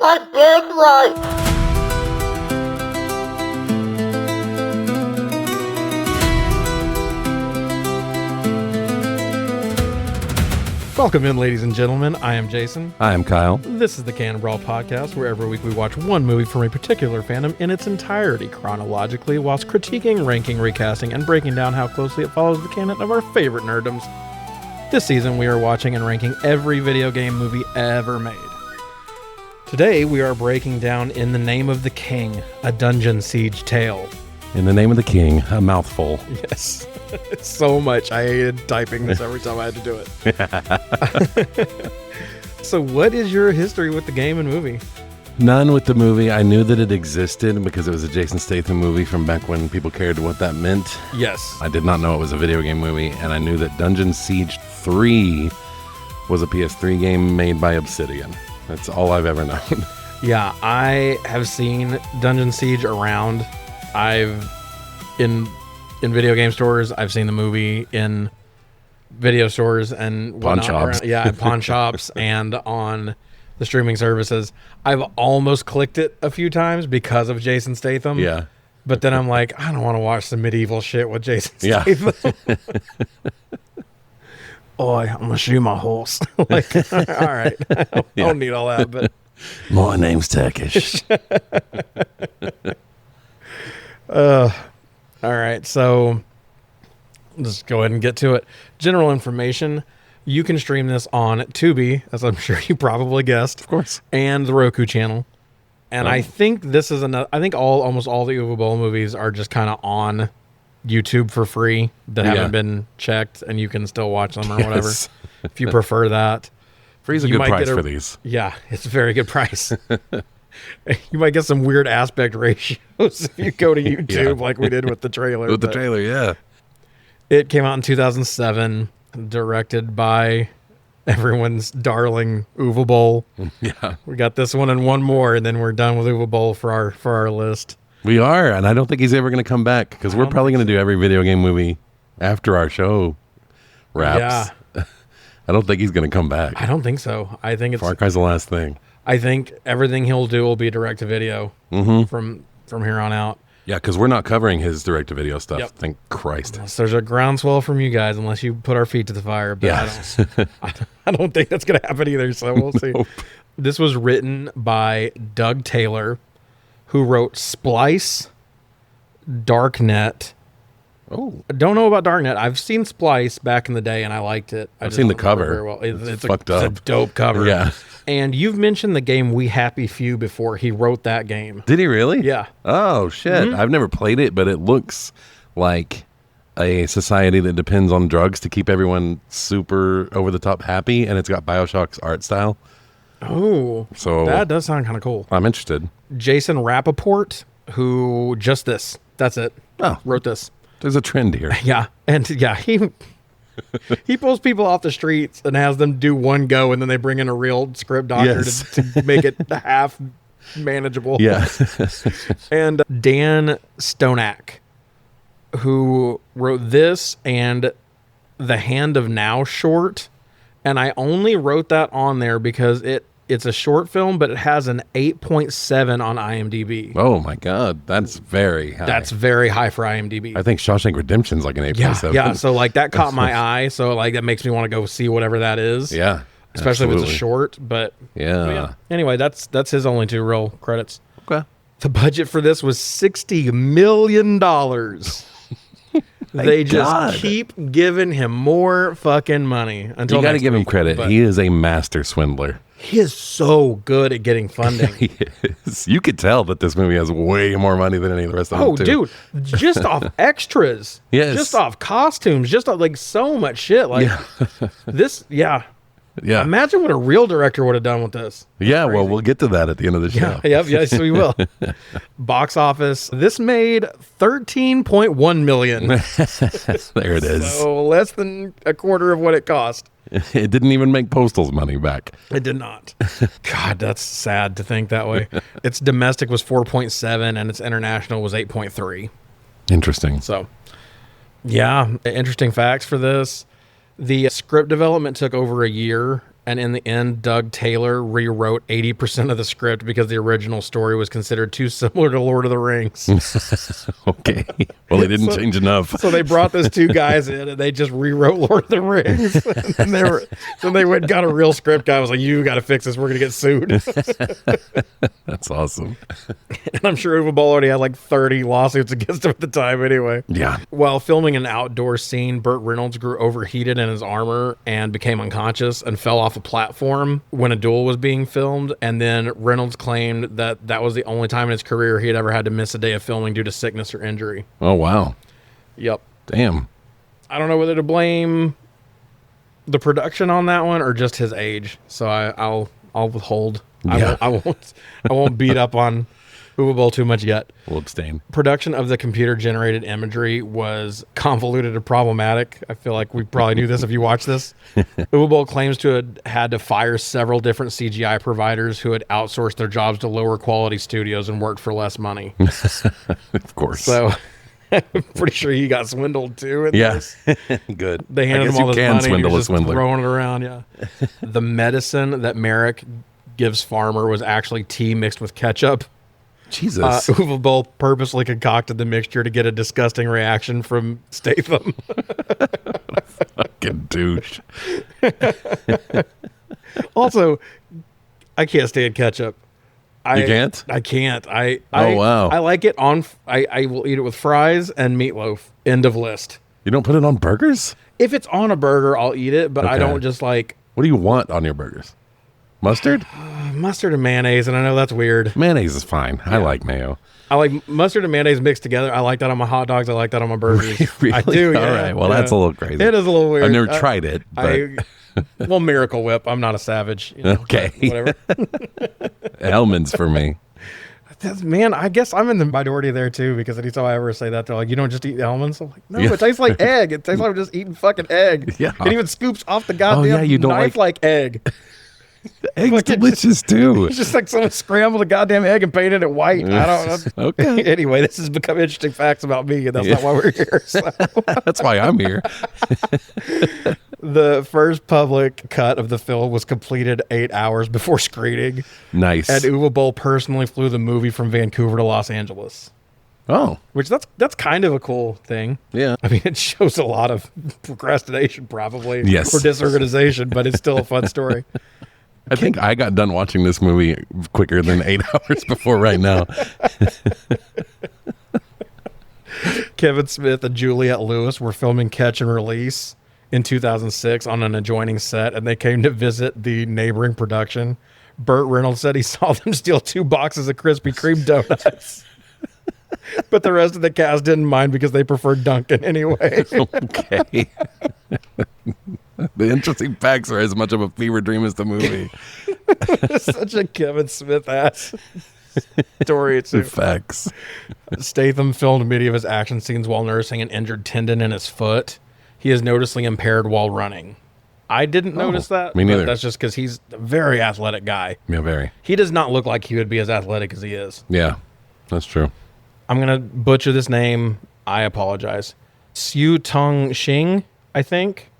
my birthright! Welcome in, ladies and gentlemen. I am Jason. I am Kyle. This is the Canon Brawl podcast, where every week we watch one movie from a particular fandom in its entirety chronologically, whilst critiquing, ranking, recasting, and breaking down how closely it follows the canon of our favorite nerdoms. This season, we are watching and ranking every video game movie ever made. Today, we are breaking down In the Name of the King, a dungeon siege tale. In the Name of the King, a mouthful. Yes. So much. I hated typing this every time I had to do it. So what is your history with the game and movie? None with the movie. I knew that it existed because it was a Jason Statham movie from back when people cared what that meant. Yes. I did not know it was a video game movie, and I knew that Dungeon Siege 3 was a PS3 game made by Obsidian. That's all I've ever known. Yeah, I have seen Dungeon Siege around. In video game stores. I've seen the movie in video stores and pawn shops. Yeah, pawn shops and on the streaming services. I've almost clicked it a few times because of Jason Statham. Yeah. But then I'm like, I don't want to watch some medieval shit with Jason Statham. Yeah. Oh, I'm going to shoot my horse. Like, all right. I don't need all that, but my name's Turkish. All right, so let's go ahead and get to it. General information. You can stream this on Tubi, as I'm sure you probably guessed. Of course. And the Roku channel. And I think this is another, I think almost all the Uwe Boll movies are just kind of on YouTube for free that haven't been checked, and you can still watch them or whatever if you prefer that. Free's a good price for these. Yeah, it's a very good price. You might get some weird aspect ratios if you go to YouTube like we did with the trailer. With the trailer, yeah. It came out in 2007, directed by everyone's darling Uwe Boll. Yeah. We got this one and one more, and then we're done with Uwe Boll for our list. We are, and I don't think he's ever going to come back because we're probably going to do every video game movie after our show wraps. Yeah. I don't think he's going to come back. I don't think so. I think it's Far Cry's the last thing. I think everything he'll do will be direct-to-video from here on out. Yeah, because we're not covering his direct-to-video stuff. Yep. Thank Christ. Unless there's a groundswell from you guys, unless you put our feet to the fire. But yeah. I don't think that's going to happen either, so we'll see. Nope. This was written by Doug Taylor, who wrote Splice, Darknet. Oh, I don't know about Darknet. I've seen Splice back in the day, and I liked it. I've seen the cover. Very well. It's fucked up. It's a dope cover. Yeah. And you've mentioned the game We Happy Few before. He wrote that game. Did he really? Yeah. Oh, shit. I've never played it, but it looks like a society that depends on drugs to keep everyone super over-the-top happy, and it's got BioShock's art style. Oh, so that does sound kind of cool. I'm interested. Jason Rappaport, who that's it. Oh. Wrote this. There's a trend here. Yeah. And yeah, he pulls people off the streets and has them do one go, and then they bring in a real script doctor to make it half manageable. Yeah. And Dan Stonak, who wrote this and the Hand of Now short. And I only wrote that on there because it's a short film, but it has an 8.7 on IMDb. Oh my God. That's very high. That's very high for IMDb. I think Shawshank Redemption's like an 8.7. Yeah. So like that caught my eye. So like that makes me want to go see whatever that is. Yeah. Especially if it's a short. But yeah. Anyway, that's his only two real credits. Okay. The budget for this was $60 million. They just keep giving him more fucking money. Until you got to give him credit. He is a master swindler. He is so good at getting funding. He is. You could tell that this movie has way more money than any of the rest of them. Oh, dude. Just off extras. Yes. Just off costumes. Just off, like, so much shit. Like, Yeah. Imagine what a real director would have done with this. Yeah, well, we'll get to that at the end of the show. Yes, we will. Box office. This made $13.1 million. There it is. So less than a quarter of what it cost. It didn't even make Postal's money back. It did not. God, that's sad to think that way. Its domestic was 4.7 and its international was 8.3. Interesting. So, yeah, interesting facts for this. The script development took over a year, And in the end, Doug Taylor rewrote 80% of the script because the original story was considered too similar to Lord of the Rings. Okay. Well, they didn't change enough. So they brought those two guys in and they just rewrote Lord of the Rings. And they went and got a real script guy. Was like, you got to fix this. We're going to get sued. That's awesome. And I'm sure Uwe Boll already had like 30 lawsuits against him at the time anyway. Yeah. While filming an outdoor scene, Burt Reynolds grew overheated in his armor and became unconscious and fell off a platform when a duel was being filmed. And then Reynolds claimed that that was the only time in his career he had ever had to miss a day of filming due to sickness or injury. Oh, wow. Yep. Damn. I don't know whether to blame the production on that one or just his age. So I'll withhold. Yeah. I won't beat up on Uwe Boll too much yet. We'll abstain. Production of the computer-generated imagery was convoluted and problematic. I feel like we probably knew this if you watched this. Uwe Boll claims to have had to fire several different CGI providers who had outsourced their jobs to lower quality studios and worked for less money. Of course. So I'm pretty sure he got swindled too. Yes. Good. They handed him all this money. Swindle He a was just swindler. throwing it around. Yeah. The medicine that Merrick gives Farmer was actually tea mixed with ketchup. Jesus. Uwe Boll purposely concocted the mixture to get a disgusting reaction from Statham. Fucking douche. Also, I can't stand ketchup. You can't? I can't. Wow. I like it on. I will eat it with fries and meatloaf. End of list. You don't put it on burgers? If it's on a burger, I'll eat it, but I Okay. don't just like What do you want on your burgers? Mustard? mustard and mayonnaise, and I know that's weird. Mayonnaise is fine. I like mayo. I like mustard and mayonnaise mixed together. I like that on my hot dogs. I like that on my burgers. Really? I do. All Yeah, right. Well, yeah. that's a little crazy. It is a little weird. I've never tried it, but Well, Miracle Whip. I'm not a savage. You know, Okay. Whatever. Hellman's for me. Man, I guess I'm in the minority there too, because anytime I ever say that, they're like, "You don't just eat almonds." I'm like, "No, Yeah. it tastes like egg. It tastes like I'm just eating fucking egg." Yeah. It even scoops off the goddamn you don't knife like egg. Egg's Like, it delicious too. It's just like someone scrambled a goddamn egg and painted it white. I don't know. Okay. Anyway, this has become interesting facts about me, and that's not why we're here. So. That's why I'm here. The first public cut of the film was completed 8 hours before screening, Nice. and Uwe Boll personally flew the movie from Vancouver to Los Angeles. Oh, Which that's kind of a cool thing. yeah. I mean, it shows a lot of procrastination, probably, Yes. or disorganization, but it's still a fun story. I think I got done watching this movie quicker than 8 hours before right now. Kevin Smith and Juliette Lewis were filming Catch and Release in 2006 on an adjoining set, and they came to visit the neighboring production. Burt Reynolds said he saw them steal 2 boxes of Krispy Kreme donuts. But the rest of the cast didn't mind because they preferred Dunkin' anyway. Okay. The interesting facts are as much of a fever dream as the movie. It's such a Kevin Smith ass story. The Too. facts. Statham filmed many of his action scenes while nursing an injured tendon in his foot. He is noticeably impaired while running. I didn't notice that. me neither. But that's just because he's a very athletic guy. Yeah, very. He does not look like he would be as athletic as he is. Yeah, that's true. I'm going to butcher this name. I apologize. Siu Tong Xing, I think,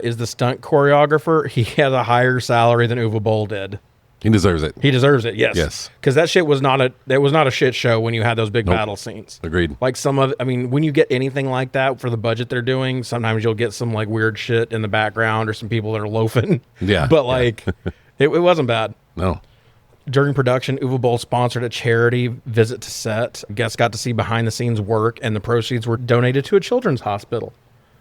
is the stunt choreographer. He has a higher salary than Uwe Boll did. He deserves it. He deserves it, yes. Yes. Because that shit was not a shit show when you had those big battle scenes. Agreed. Like when you get anything like that for the budget they're doing, sometimes you'll get some like weird shit in the background or some people that are loafing. Yeah. But like, it wasn't bad. No. During production, Uwe Boll sponsored a charity visit to set. Guests got to see behind the scenes work, and the proceeds were donated to a children's hospital.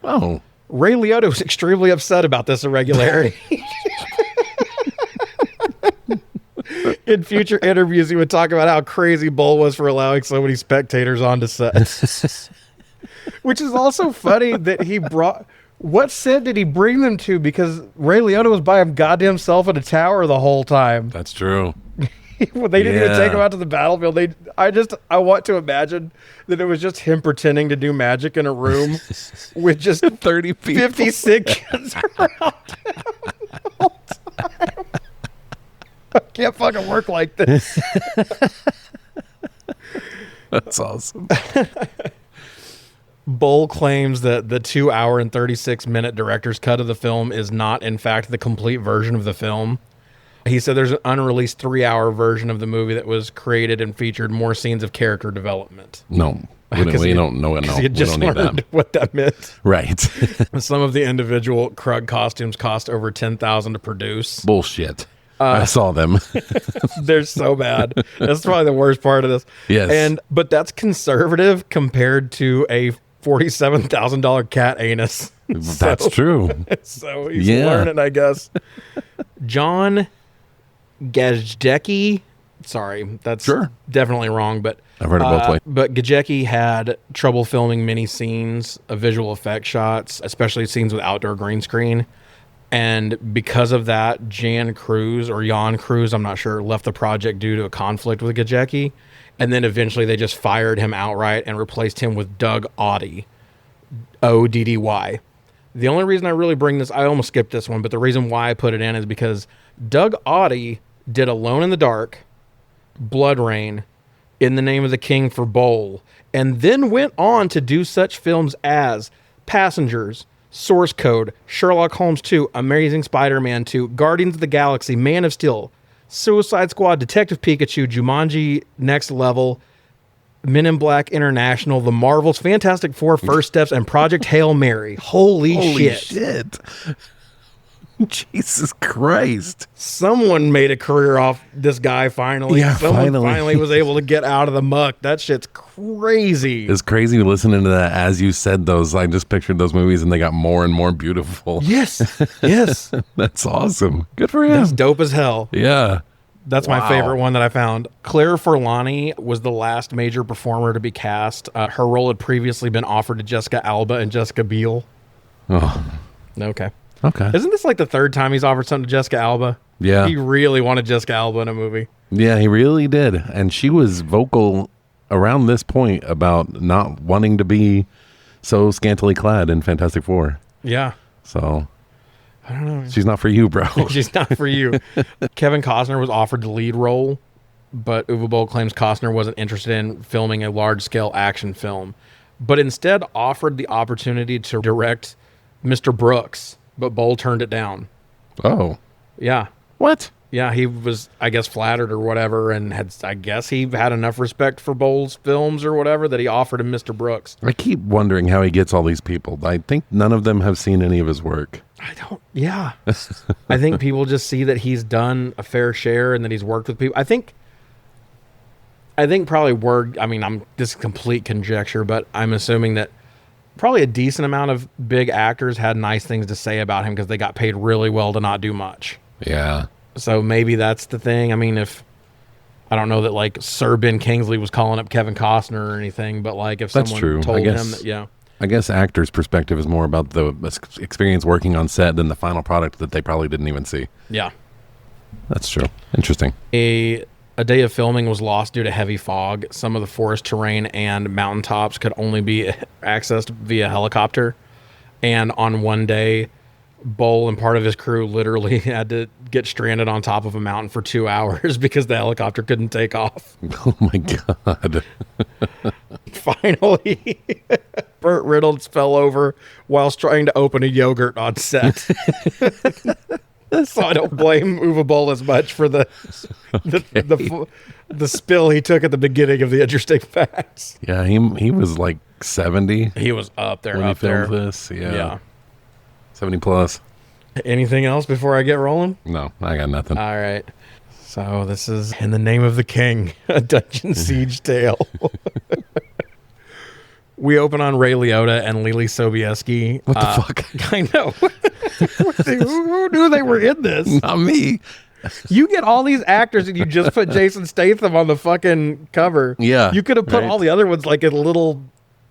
Oh. Ray Liotta was extremely upset about this irregularity. In future interviews, he would talk about how crazy Boll was for allowing so many spectators onto set. Which is also funny that he brought... What set did he bring them to? Because Ray Liotta was by him goddamn self in a tower the whole time. That's true. Well, they didn't even Yeah. take him out to the battlefield. I want to imagine that it was just him pretending to do magic in a room with just 30 people. 50 sick kids around him the whole time. I can't fucking work like this. That's awesome. Boll claims that the 2 hour and 36-minute director's cut of the film is not, in fact, the complete version of the film. He said there's an unreleased 3-hour version of the movie that was created and featured more scenes of character development. No, we don't know it. No, you just we don't need learned that. what that meant. Right. Some of the individual Krug costumes cost over $10,000 to produce. Bullshit. I saw them. They're so bad. That's probably the worst part of this. Yes. But that's conservative compared to a $47,000 cat anus. That's true. So he's learning, I guess. John Gajecki. Sorry, that's definitely wrong, but I've heard it both ways. But Gajecki had trouble filming many scenes of visual effect shots, especially scenes with outdoor green screen. And because of that, Jan Cruz, I'm not sure, left the project due to a conflict with Gajecki. And then eventually they just fired him outright and replaced him with Doug Oddy, Oddy. The only reason I really bring this, I almost skipped this one, but the reason why I put it in is because Doug Oddy did Alone in the Dark, Blood Rain, In the Name of the King for Bowl, and then went on to do such films as Passengers, Source Code, Sherlock Holmes 2, Amazing Spider-Man 2, Guardians of the Galaxy, Man of Steel, Suicide Squad, Detective Pikachu, Jumanji Next Level, Men in Black International, The Marvels, Fantastic Four, First Steps, and Project Hail Mary. Holy shit. Jesus Christ. Someone made a career off this guy finally. Yeah, Someone finally was able to get out of the muck. That shit's crazy. It's crazy listening to that as you said those. I just pictured those movies and they got more and more beautiful. Yes. Yes. That's awesome. Good for him. That's dope as hell. Yeah. That's my favorite one that I found. Claire Forlani was the last major performer to be cast. Her role had previously been offered to Jessica Alba and Jessica Biel. Oh. Okay. Okay. Isn't this like the third time he's offered something to Jessica Alba? Yeah. He really wanted Jessica Alba in a movie. Yeah, he really did. And she was vocal around this point about not wanting to be so scantily clad in Fantastic Four. Yeah. So, I don't know. She's not for you, bro. She's not for you. Kevin Costner was offered the lead role, but Uwe Boll claims Costner wasn't interested in filming a large-scale action film, but instead offered the opportunity to direct Mr. Brooks, but Boll turned it down. Oh. Yeah. What? Yeah, he was, I guess, flattered or whatever, and I guess he had enough respect for Boll's films or whatever that he offered him Mr. Brooks. I keep wondering how he gets all these people. I think none of them have seen any of his work. Yeah. I think people just see that he's done a fair share and that he's worked with people. I think probably this is complete conjecture, but I'm assuming that probably a decent amount of big actors had nice things to say about him because they got paid really well to not do much. Yeah. So maybe that's the thing. I mean, I don't know that like Sir Ben Kingsley was calling up Kevin Costner or anything, but like if that's someone true. told him that, yeah. I guess actors' perspective is more about the experience working on set than the final product that they probably didn't even see. Yeah. That's true. Interesting. A day of filming was lost due to heavy fog. Some of the forest terrain and mountaintops could only be accessed via helicopter. And on one day, Boll and part of his crew literally had to get stranded on top of a mountain for 2 hours because the helicopter couldn't take off. Oh my God. Finally, Burt Reynolds fell over whilst trying to open a yogurt on set. So I don't blame Uwe Boll as much for the spill he took at the beginning of the interesting facts. Yeah, he was like 70. He was up there. When he filmed this. Yeah. 70 plus. Anything else before I get rolling? No, I got nothing. All right. So this is In the Name of the King, a dungeon siege tale. We open on Ray Liotta and Lily Sobieski. What the fuck? I know. Who knew they were in this? Not me. You get all these actors and you just put Jason Statham on the fucking cover. Yeah. You could have put all the other ones like a little...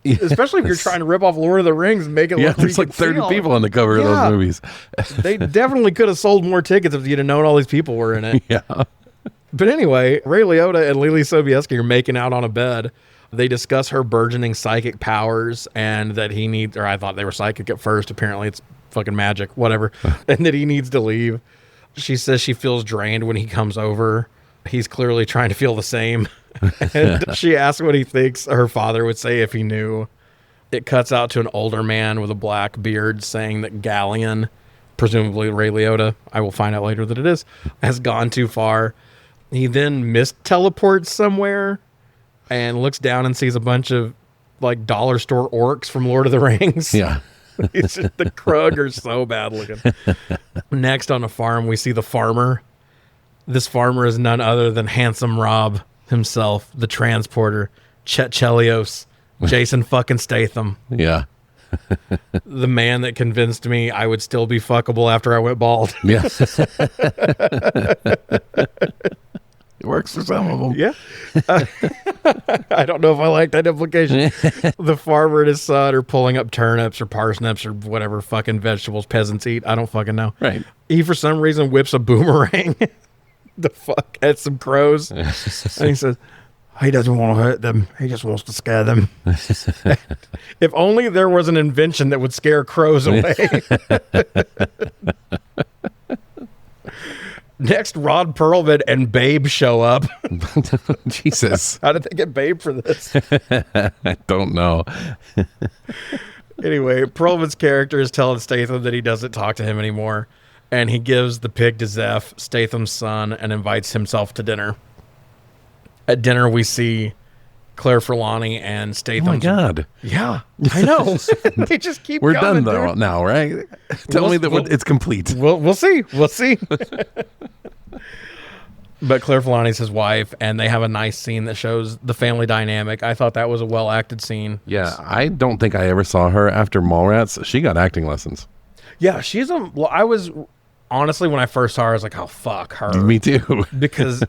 Yes. Especially if you're trying to rip off Lord of the Rings and make it look there's like 30 people on the cover of those movies. They definitely could have sold more tickets if you'd have known all these people were in it. Yeah. But anyway, Ray Liotta and Lily Sobieski are making out on a bed. They discuss her burgeoning psychic powers and that he needs, or I thought they were psychic at first. Apparently it's fucking magic, whatever. And that he needs to leave. She says she feels drained when he comes over. He's clearly trying to feel the same. And she asks what he thinks her father would say if he knew. It cuts out to an older man with a black beard saying that Galleon, presumably Ray Liotta, I will find out later that it is, has gone too far. He then teleports somewhere and looks down and sees a bunch of like dollar store orcs from Lord of the Rings. Yeah. It's just, the Krug are so bad looking. Next on a farm, we see the farmer. This farmer is none other than Handsome Rob himself, the transporter, Chet Chelios, Jason fucking Statham. Yeah. The man that convinced me I would still be fuckable after I went bald. Yeah. It works for some of them. Yeah. I don't know if I like that implication. The farmer and his son are pulling up turnips or parsnips or whatever fucking vegetables peasants eat. I don't fucking know. Right. He, for some reason, whips a boomerang the fuck at some crows. And he says, he doesn't want to hurt them. He just wants to scare them. If only there was an invention that would scare crows away. Next, Rod Perlman and Babe show up. Jesus. How did they get Babe for this? I don't know. Anyway, Perlman's character is telling Statham that he doesn't talk to him anymore. And he gives the pig to Zeph, Statham's son, and invites himself to dinner. At dinner, we see Claire Forlani and Statham. Oh my God. Yeah, I know. They just keep We're coming, done though dude. now, right? Tell me that it's complete. We'll see. We'll see. But Claire Forlani's his wife, and they have a nice scene that shows the family dynamic. I thought that was a well-acted scene. Yeah, I don't think I ever saw her after Mallrats. She got acting lessons. Yeah, she's a... Well, I was... Honestly, when I first saw her, I was like, oh, fuck her. Me too. Because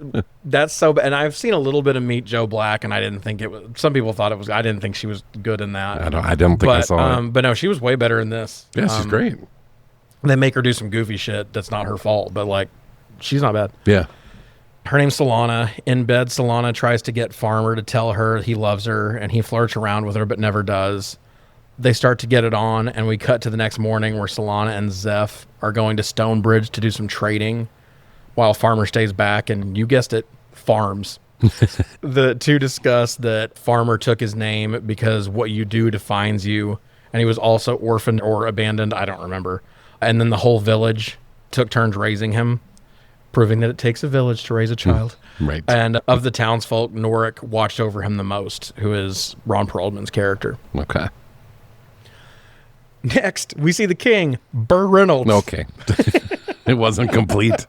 that's so bad. And I've seen a little bit of Meet Joe Black, and I didn't think it was... Some people thought it was... I didn't think she was good in that. I don't think I saw it. But no, she was way better in this. Yeah, she's great. They make her do some goofy shit that's not her fault, but, like, she's not bad. Yeah. Her name's Solana. In bed, Solana tries to get Farmer to tell her he loves her, and he flirts around with her, but never does. They start to get it on, and we cut to the next morning where Solana and Zeph are going to Stonebridge to do some trading while Farmer stays back, and you guessed it, farms. The two discuss that Farmer took his name because what you do defines you, and he was also orphaned or abandoned, I don't remember. And then the whole village took turns raising him, proving that it takes a village to raise a child. Right. And of the townsfolk, Norik watched over him the most, who is Ron Perlman's character. Okay. Next, we see the king, Burt Reynolds. Okay. It wasn't complete.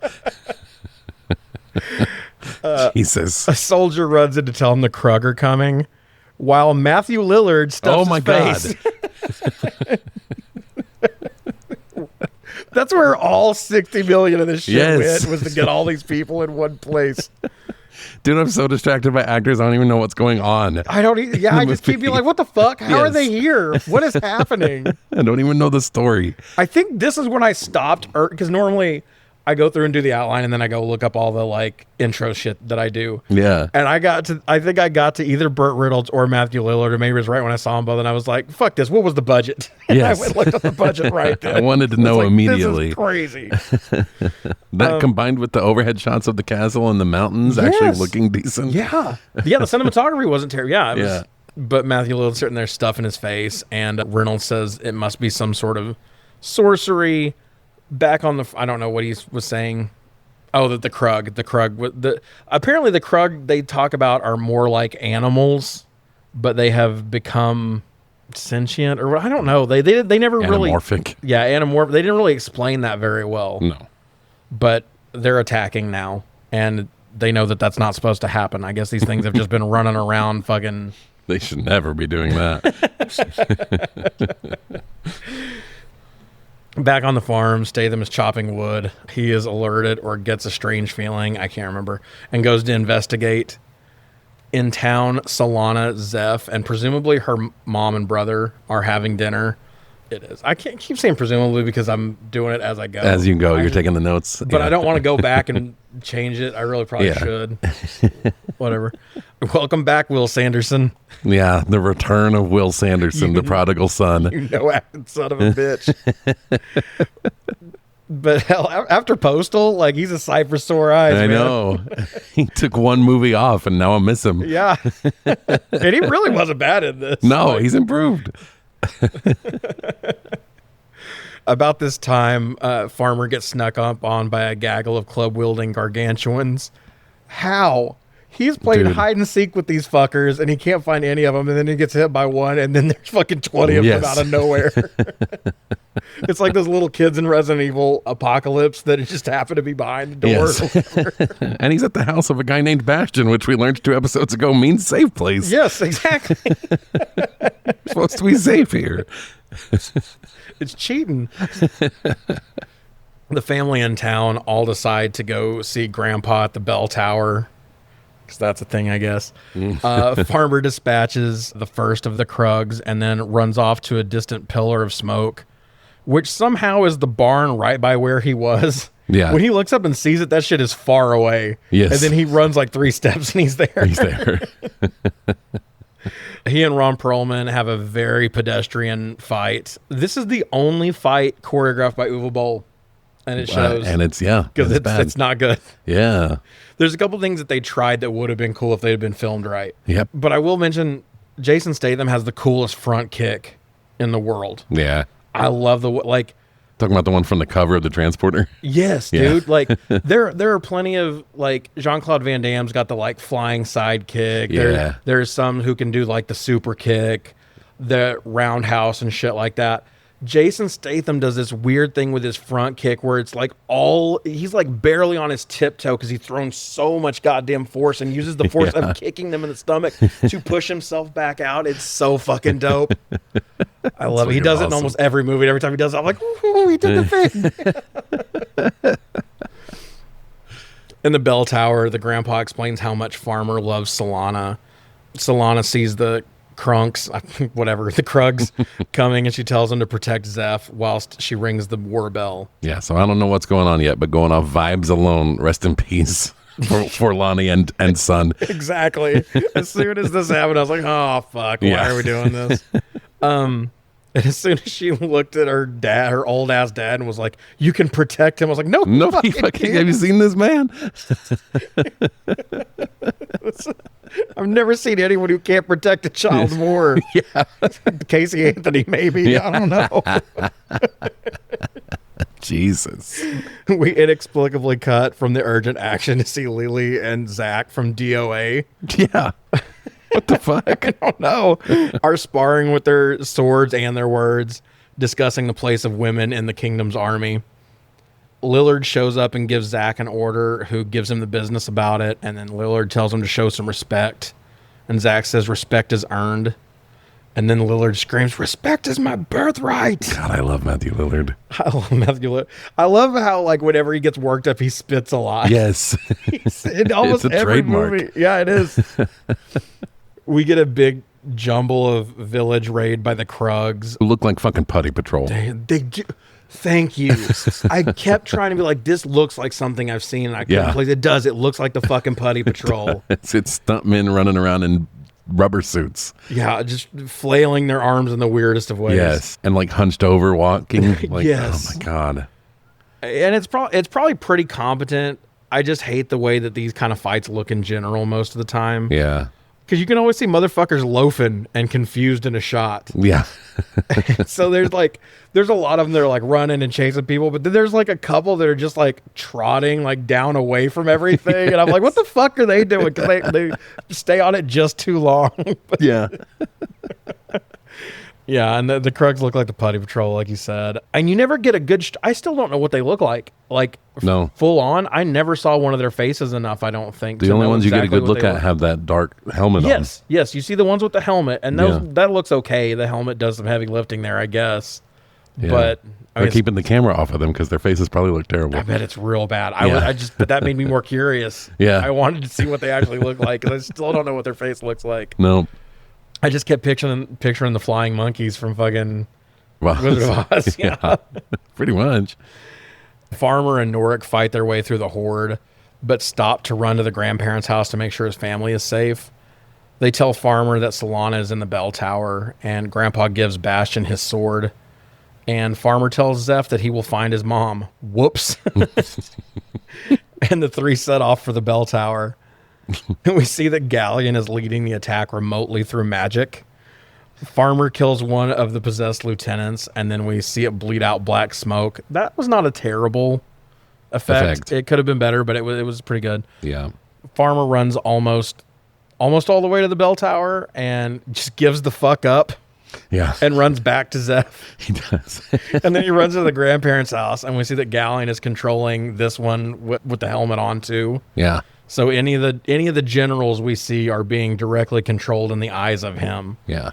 Jesus. A soldier runs in to tell him the Krug are coming, while Matthew Lillard stuffs his face. That's where all 60 million of this shit went, was to get all these people in one place. Dude, I'm so distracted by actors, I don't even know what's going on. I don't I just keep being like, what the fuck? How are they here? What is happening? I don't even know the story. I think this is when I stopped, because normally I go through and do the outline, and then I go look up all the like intro shit that I do. Yeah. And I think I got to either Burt Reynolds or Matthew Lillard, or maybe it was right when I saw them both, and I was like, fuck this, what was the budget? And Yes. I went and looked up the budget right then. I wanted to know immediately. This is crazy. That combined with the overhead shots of the castle and the mountains actually looking decent. Yeah. Yeah, the cinematography wasn't terrible. Yeah, it was, Yeah. But Matthew Lillard sitting there stuffing his face, and Reynolds says it must be some sort of sorcery. Back on the... I don't know what he was saying. Oh, that the Krug. Apparently the Krug they talk about are more like animals, but they have become sentient, or I don't know. They never really... Anamorphic. Yeah, anamorphic. They didn't really explain that very well. No. But they're attacking now, and they know that that's not supposed to happen. I guess these things have just been running around fucking... They should never be doing that. Back on the farm, Statham is chopping wood. He is alerted or gets a strange feeling, I can't remember, and goes to investigate. In town, Solana, Zeph, and presumably her mom and brother are having dinner. It is. I can't keep saying presumably because I'm doing it as I go. As you go, you're taking the notes. But I don't want to go back and change it. I really probably should. Whatever. Welcome back, Will Sanderson. Yeah, the return of Will Sanderson, the prodigal son. You know, acting son of a bitch. But hell, after Postal, like, he's a sight for sore eyes, I man. know. He took one movie off, and now I miss him. Yeah. And he really wasn't bad in this. No, Like, he's improved. About this time, Farmer gets snuck up on by a gaggle of club-wielding gargantuans. How? He's playing hide and seek with these fuckers, and he can't find any of them, and then he gets hit by one, and then there's fucking 20 of them out of nowhere. It's like those little kids in Resident Evil Apocalypse that just happen to be behind the door. Yes. And he's at the house of a guy named Bastion, which we learned 2 episodes ago means safe place. Yes, exactly. We're supposed to be safe here. It's cheating. The family in town all decide to go see Grandpa at the bell tower, because that's a thing, I guess. Farmer dispatches the first of the Krugs and then runs off to a distant pillar of smoke, which somehow is the barn right by where he was. Yeah. When he looks up and sees it, that shit is far away. Yes. And then he runs like 3 steps and he's there. He's there. He and Ron Perlman have a very pedestrian fight. This is the only fight choreographed by Uwe Boll. And it shows. And it's, because it's not good. Yeah. There's a couple things that they tried that would have been cool if they had been filmed right. Yep. But I will mention Jason Statham has the coolest front kick in the world. Yeah. I love Talking about the one from the cover of the Transporter? Yes, dude. Like there are plenty of like Jean-Claude Van Damme's got the like flying side kick. Yeah. There's some who can do like the super kick, the roundhouse and shit like that. Jason Statham does this weird thing with his front kick where it's like he's like barely on his tiptoe because he's thrown so much goddamn force and uses the force of kicking them in the stomach to push himself back out. It's so fucking dope. I love it. He does it in almost every movie. Every time he does it, I'm like, ooh, he did the thing. In the bell tower, the grandpa explains how much Farmer loves Solana. Solana sees the Krugs coming, and she tells him to protect Zeph whilst she rings the war bell. Yeah, so I don't know what's going on yet, but going off vibes alone, rest in peace for Lonnie and son. Exactly. As soon as this happened, I was like, oh, fuck, why are we doing this? And as soon as she looked at her old ass dad, and was like, you can protect him. I was like, no, nobody fucking have you seen this man? I've never seen anyone who can't protect a child more. Yeah. Casey Anthony, maybe. Yeah. I don't know. Jesus. We inexplicably cut from the urgent action to see Lily and Zach from DOA. Yeah. What the fuck? I don't know. Are sparring with their swords and their words, discussing the place of women in the kingdom's army. Lillard shows up and gives Zach an order, who gives him the business about it, and then Lillard tells him to show some respect. And Zach says respect is earned. And then Lillard screams, respect is my birthright. God, I love Matthew Lillard. I love Matthew Lillard. I love how, like, whenever he gets worked up, he spits a lot. Yes. In almost it's a every trademark. movie. Yeah, it is. We get a big jumble of village raid by the Krugs. Look like fucking Putty Patrol. They do. Thank you. I kept trying to be like, this looks like something I've seen, and I couldn't place it. Does. It looks like the fucking Putty Patrol. It's stuntmen running around in rubber suits. Yeah, just flailing their arms in the weirdest of ways. Yes, and like hunched over walking. Like, yes. Oh my God. And it's probably pretty competent. I just hate the way that these kind of fights look in general most of the time. Yeah. Because you can always see motherfuckers loafing and confused in a shot. Yeah. So there's a lot of them that are like running and chasing people, but then there's like a couple that are just like trotting like down away from everything. And I'm like, what the fuck are they doing? Because they stay on it just too long. Yeah. Yeah, and the Krugs look like the Putty Patrol, like you said. And you never get a good... I still don't know what they look like. Like, no. Full on. I never saw one of their faces enough, I don't think. The only ones you get a good look at have that dark helmet on. Yes. You see the ones with the helmet, and that looks okay. The helmet does some heavy lifting there, I guess. Yeah. But... They're keeping the camera off of them because their faces probably look terrible. I bet it's real bad. But that made me more curious. Yeah. I wanted to see what they actually look like, because I still don't know what their face looks like. No. I just kept picturing the flying monkeys from fucking Wizard of Oz. Yeah, pretty much. Farmer and Norik fight their way through the horde, but stop to run to the grandparents' house to make sure his family is safe. They tell Farmer that Solana is in the bell tower, and Grandpa gives Bastion his sword. And Farmer tells Zeph that he will find his mom. Whoops. And the three set off for the bell tower. And we see that Galleon is leading the attack remotely through magic. Farmer kills one of the possessed lieutenants, and then we see it bleed out black smoke. That was not a terrible effect. It could have been better, but it was pretty good. Yeah. Farmer runs almost all the way to the bell tower and just gives the fuck up. Yeah. And runs back to Zeph. He does. And then he runs to the grandparents' house, and we see that Gallion is controlling this one with the helmet on too. Yeah. So any of the generals we see are being directly controlled in the eyes of him. Yeah.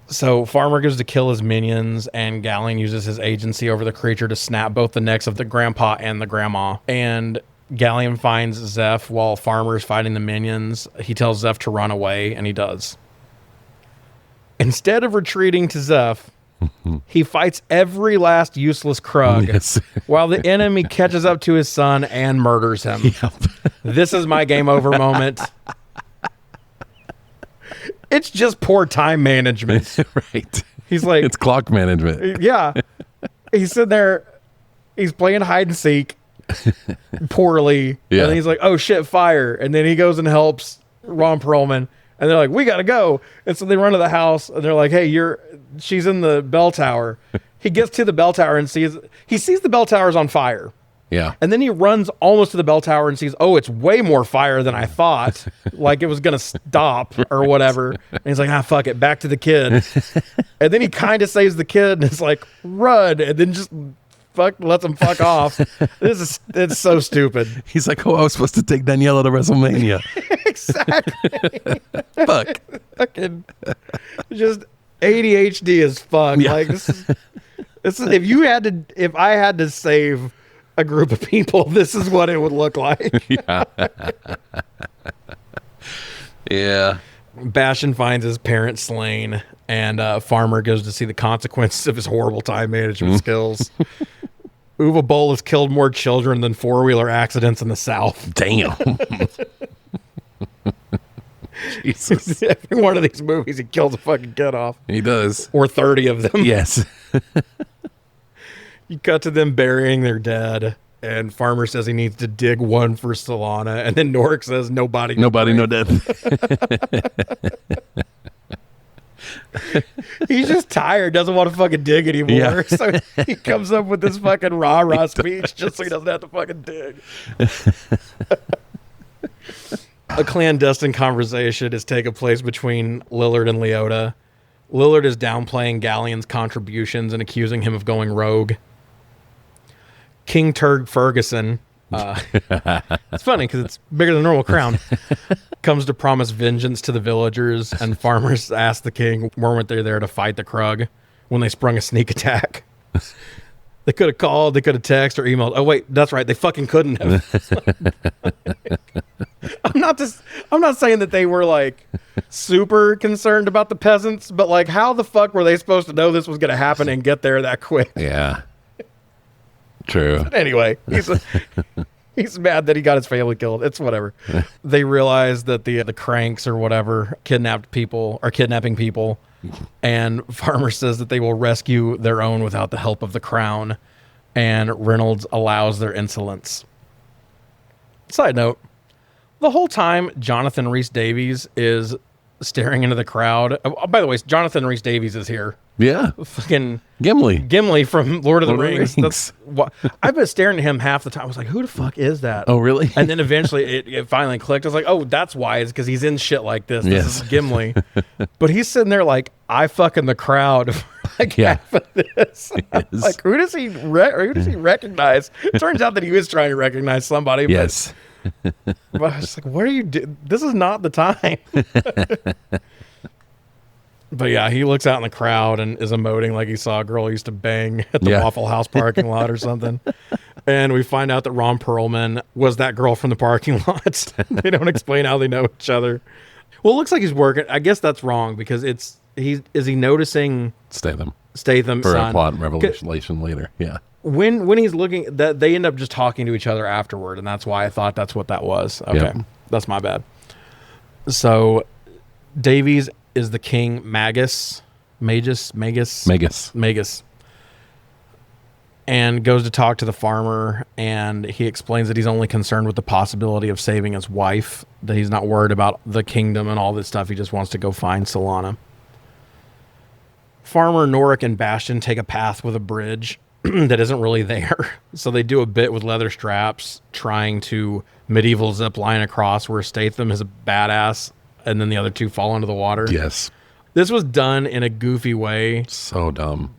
So Farmer goes to kill his minions, and Gallion uses his agency over the creature to snap both the necks of the grandpa and the grandma. And Gallion finds Zeph while Farmer's fighting the minions. He tells Zeph to run away, and he does. Instead of retreating to Zeph, he fights every last useless Krug while the enemy catches up to his son and murders him. Yep. This is my game over moment. It's just poor time management. Right. He's like... It's clock management. Yeah. He's sitting there. He's playing hide and seek poorly. Yeah. And then he's like, oh shit, fire. And then he goes and helps Ron Perlman. And they're like, we got to go. And so they run to the house, and they're like, hey, she's in the bell tower. He gets to the bell tower and sees the bell tower's on fire. Yeah. And then he runs almost to the bell tower and sees, oh, it's way more fire than I thought. Like it was going to stop or whatever. And he's like, fuck it, back to the kid. And then he kind of saves the kid and is like, run. And then just lets him fuck off. It's so stupid. He's like, oh, I was supposed to take Daniela to WrestleMania. Exactly. Fuck. Fucking just ADHD as fuck. Yeah. Like this is if I had to save a group of people, this is what it would look like. Yeah. Yeah. Bastion finds his parents slain, and Farmer goes to see the consequences of his horrible time management skills. Uwe Boll has killed more children than four-wheeler accidents in the South. Damn. Jesus. Every one of these movies, he kills a fucking kid off. He does. Or 30 of them. Yes. You cut to them burying their dead, and Farmer says he needs to dig one for Solana, and then Norik says, nobody, no death. He's just tired, doesn't want to fucking dig anymore. Yeah. So he comes up with this fucking rah-rah speech just so he doesn't have to fucking dig. A clandestine conversation is taking place between Lillard and Liotta. Lillard is downplaying Gallion's contributions and accusing him of going rogue. King Turg Ferguson, it's funny because it's bigger than a normal crown, comes to promise vengeance to the villagers, and farmers ask the king, weren't they there to fight the Krug when they sprung a sneak attack? They could have called, they could have texted or emailed. Oh wait, that's right, they fucking couldn't have. I'm not saying that they were like super concerned about the peasants, but like how the fuck were they supposed to know this was going to happen and get there that quick? Yeah. True. Anyway, he's mad that he got his family killed. It's whatever. They realize that the cranks or whatever kidnapping people, and Farmer says that they will rescue their own without the help of the crown, and Reynolds allows their insolence. Side note, the whole time Jonathan Rhys-Davies is staring into the crowd. Oh, by the way, Jonathan Rhys-Davies is here. Yeah. Fucking Gimli from Lord of the Rings. Rings. I've been staring at him half the time. I was like, who the fuck is that? Oh, really? And then eventually it finally clicked. I was like, oh, that's why. It's because he's in shit like this. This is Gimli. But he's sitting there like, I fucking the crowd for like half of this. Like, who does he recognize? It turns out that he was trying to recognize somebody. Yes. But I was like, what are you doing? This is not the time. But yeah, he looks out in the crowd and is emoting like he saw a girl he used to bang at the Waffle House parking lot or something. And we find out that Ron Perlman was that girl from the parking lot. They don't explain how they know each other. Well, it looks like he's working. I guess that's wrong because is he noticing Statham's for a plot revelation later. Yeah. When he's looking, that they end up just talking to each other afterward, and that's why I thought that's what that was. Okay, yep. That's my bad. So Davies is the king Magus, and goes to talk to the farmer, and he explains that he's only concerned with the possibility of saving his wife, that he's not worried about the kingdom and all this stuff. He just wants to go find Solana. Farmer, Norik, and Bastion take a path with a bridge that isn't really there. So they do a bit with leather straps, trying to medieval zip line across where Statham is a badass, and then the other two fall into the water. Yes. This was done in a goofy way. So dumb.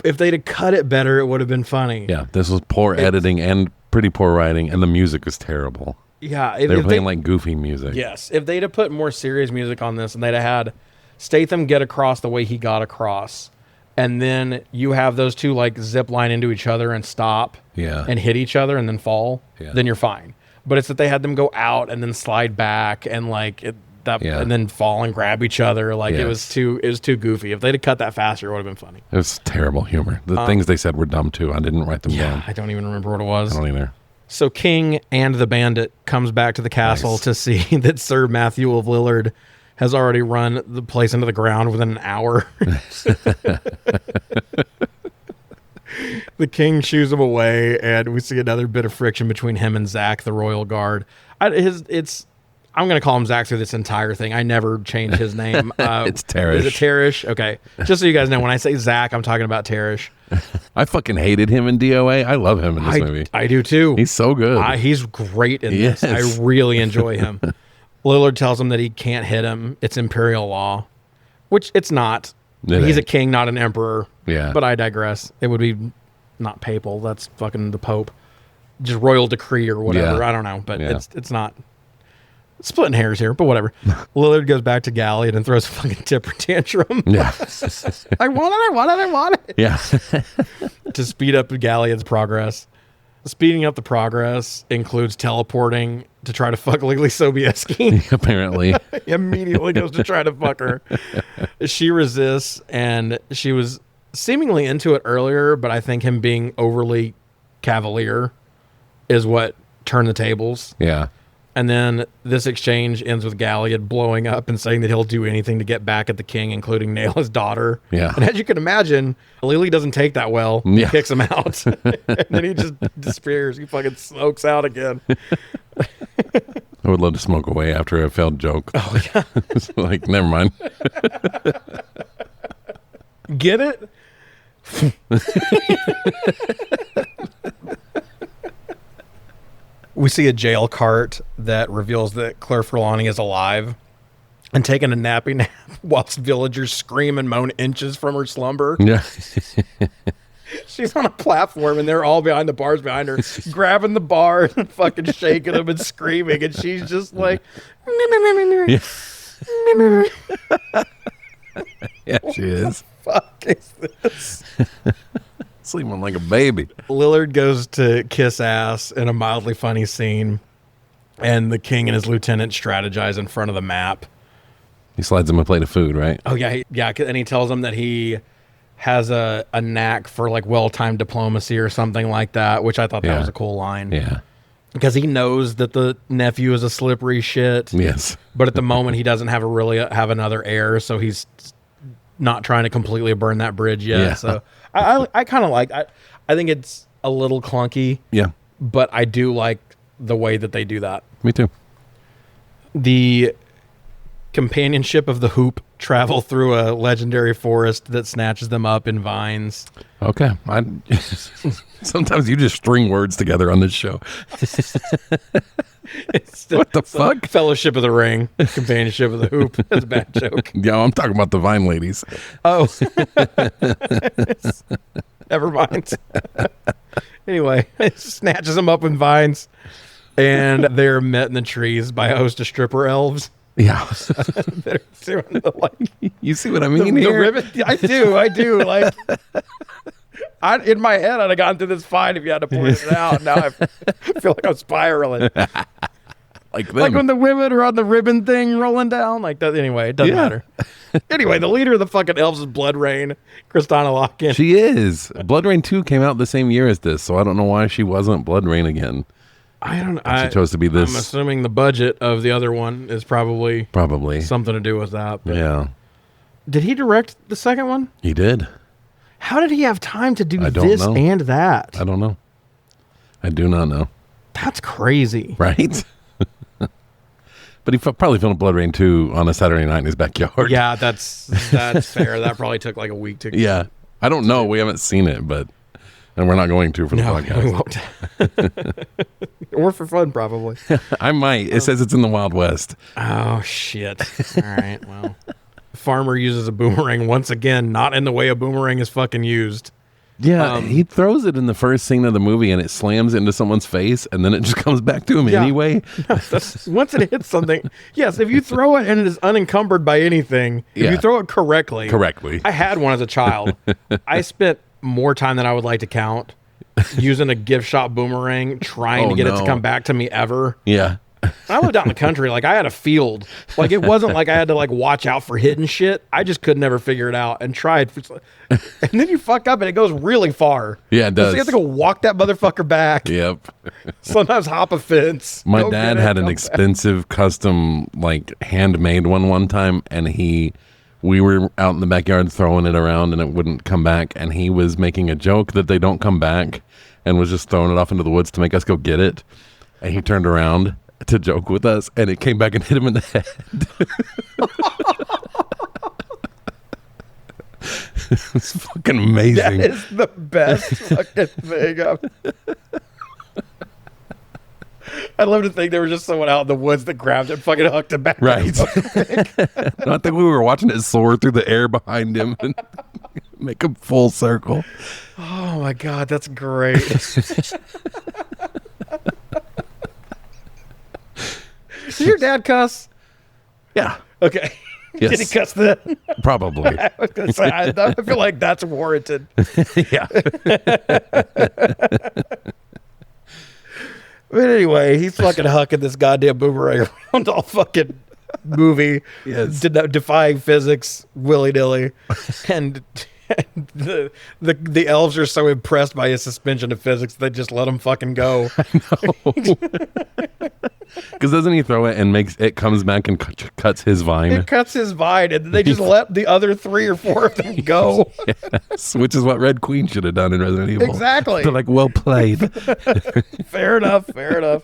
If they'd have cut it better, it would have been funny. Yeah, this was poor editing and pretty poor writing, and the music was terrible. Yeah. They were playing like goofy music. Yes. If they'd have put more serious music on this and they'd have had Statham get across the way he got across, and then you have those two like zip line into each other and stop and hit each other and then fall, then you're fine. But it's that they had them go out and then slide back and like and then fall and grab each other. Like it was too goofy. If they'd have cut that faster, it would have been funny. It was terrible humor. The things they said were dumb too. I didn't write them down. I don't even remember what it was. I don't either. So King and the bandit comes back to the castle to see that Sir Matthew Lillard has already run the place into the ground within an hour. The king shoos him away, and we see another bit of friction between him and Zach, the royal guard. I'm going to call him Zach through this entire thing. I never change his name. It's Teresh. Is it Teresh? Okay. Just so you guys know, when I say Zach, I'm talking about Teresh. I fucking hated him in DOA. I love him in this movie. I do too. He's so good. He's great in this. I really enjoy him. Lillard tells him that he can't hit him. It's imperial law, which it's not. He's a king, not an emperor. Yeah. But I digress. It would be not papal. That's fucking the Pope. Just royal decree or whatever. Yeah. I don't know. But it's not. Splitting hairs here, but whatever. Lillard goes back to Galliot and throws a fucking temper tantrum. Yeah. I want it. Yeah. To speed up Galliot's progress. Speeding up the progress includes teleporting to try to fuck Legally Sobieski. Apparently. He immediately goes to try to fuck her. She resists, and she was seemingly into it earlier, but I think him being overly cavalier is what turned the tables. Yeah. And then this exchange ends with Galliot blowing up and saying that he'll do anything to get back at the king, including nail his daughter. Yeah. And as you can imagine, Lily doesn't take that well. He kicks him out. And then he just disappears. He fucking smokes out again. I would love to smoke away after a failed joke. Oh, yeah. Like, never mind. Get it? We see a jail cart that reveals that Claire Forlani is alive and taking a nappy nap whilst villagers scream and moan inches from her slumber. Yeah. She's on a platform and they're all behind the bars behind her, grabbing the bars and fucking shaking them and screaming. And she's just like, Yeah, she is. What the fuck is this? Sleeping like a baby. Lillard goes to kiss ass in a mildly funny scene, and the king and his lieutenant strategize in front of the map. He slides him a plate of food, right? Oh, yeah. And he tells him that he has a knack for like well-timed diplomacy or something like that, which I thought that was a cool line. Yeah. Because he knows that the nephew is a slippery shit. Yes. But at the moment, he doesn't have another heir, so he's not trying to completely burn that bridge yet. Yeah. So I kind of I think it's a little clunky. Yeah. But I do like the way that they do that. Me too. The companionship of the Hoop travel through a legendary forest that snatches them up in vines. Okay. Sometimes you just string words together on this show. What the fuck? Fellowship of the Ring, companionship of the Hoop. That's a bad joke. Yeah, I'm talking about the Vine ladies. Oh. Never mind. Anyway, it snatches them up in vines, and they're met in the trees by a host of stripper elves. Yeah. They're doing you see what I mean here? The ribbon. I do. Like, in my head, I'd have gone through this fine if you had to point it out. Now I feel like I'm spiraling. Like when the women are on the ribbon thing rolling down. Like that. Anyway, it doesn't matter. Anyway, the leader of the fucking elves is Blood Rain, Kristana Loken. She is. Blood Rain 2 came out the same year as this, so I don't know why she wasn't Blood Rain again. I don't know. She chose to be this. I'm assuming the budget of the other one is probably something to do with that. But yeah. Did he direct the second one? He did. How did he have time to do this and that? I don't know. I do not know. That's crazy. Right? But he probably filmed Blood Rain 2 on a Saturday night in his backyard. Yeah, that's fair. That probably took like a week to. Yeah. I don't know. We haven't seen it, and we're not going to for the podcast. We won't. Or for fun, probably. I might. It says it's in the Wild West. Oh, shit. All right, well. Farmer uses a boomerang once again, not in the way a boomerang is fucking used. Yeah, he throws it in the first scene of the movie and it slams into someone's face and then it just comes back to him anyway. No, once it hits something, yes, if you throw it and it is unencumbered by anything, if you throw it correctly. I had one as a child. I spent more time than I would like to count using a gift shop boomerang trying to get it to come back to me ever. Yeah. I lived out in the country. Like, I had a field. Like, it wasn't like I had to, like, watch out for hidden shit. I just could never figure it out and tried. And then you fuck up and it goes really far. Yeah, it does. So you have to go walk that motherfucker back. Yep. Sometimes hop a fence. My dad had an expensive custom, like, handmade one time, and we were out in the backyard throwing it around and it wouldn't come back, and he was making a joke that they don't come back and was just throwing it off into the woods to make us go get it. And he turned around to joke with us, and it came back and hit him in the head. It's fucking amazing. That is the best fucking thing. I'd love to think there was just someone out in the woods that grabbed it and fucking hooked it back. Right. I think we were watching it soar through the air behind him and make a full circle. Oh my God, that's great. Did your dad cuss? Yeah. Okay. Yes. Did he cuss then? Probably. I was gonna say, I feel like that's warranted. Yeah. But anyway, he's fucking hucking this goddamn boomerang around all fucking movie. Yes. Defying physics willy-nilly. And the elves are so impressed by his suspension of physics they just let him fucking go. Because doesn't he throw it and it comes back and cuts his vine? It cuts his vine, and they just let the other 3 or 4 of them go. Yes, which is what Red Queen should have done in Resident Evil. Exactly. They're like, well played. Fair enough. I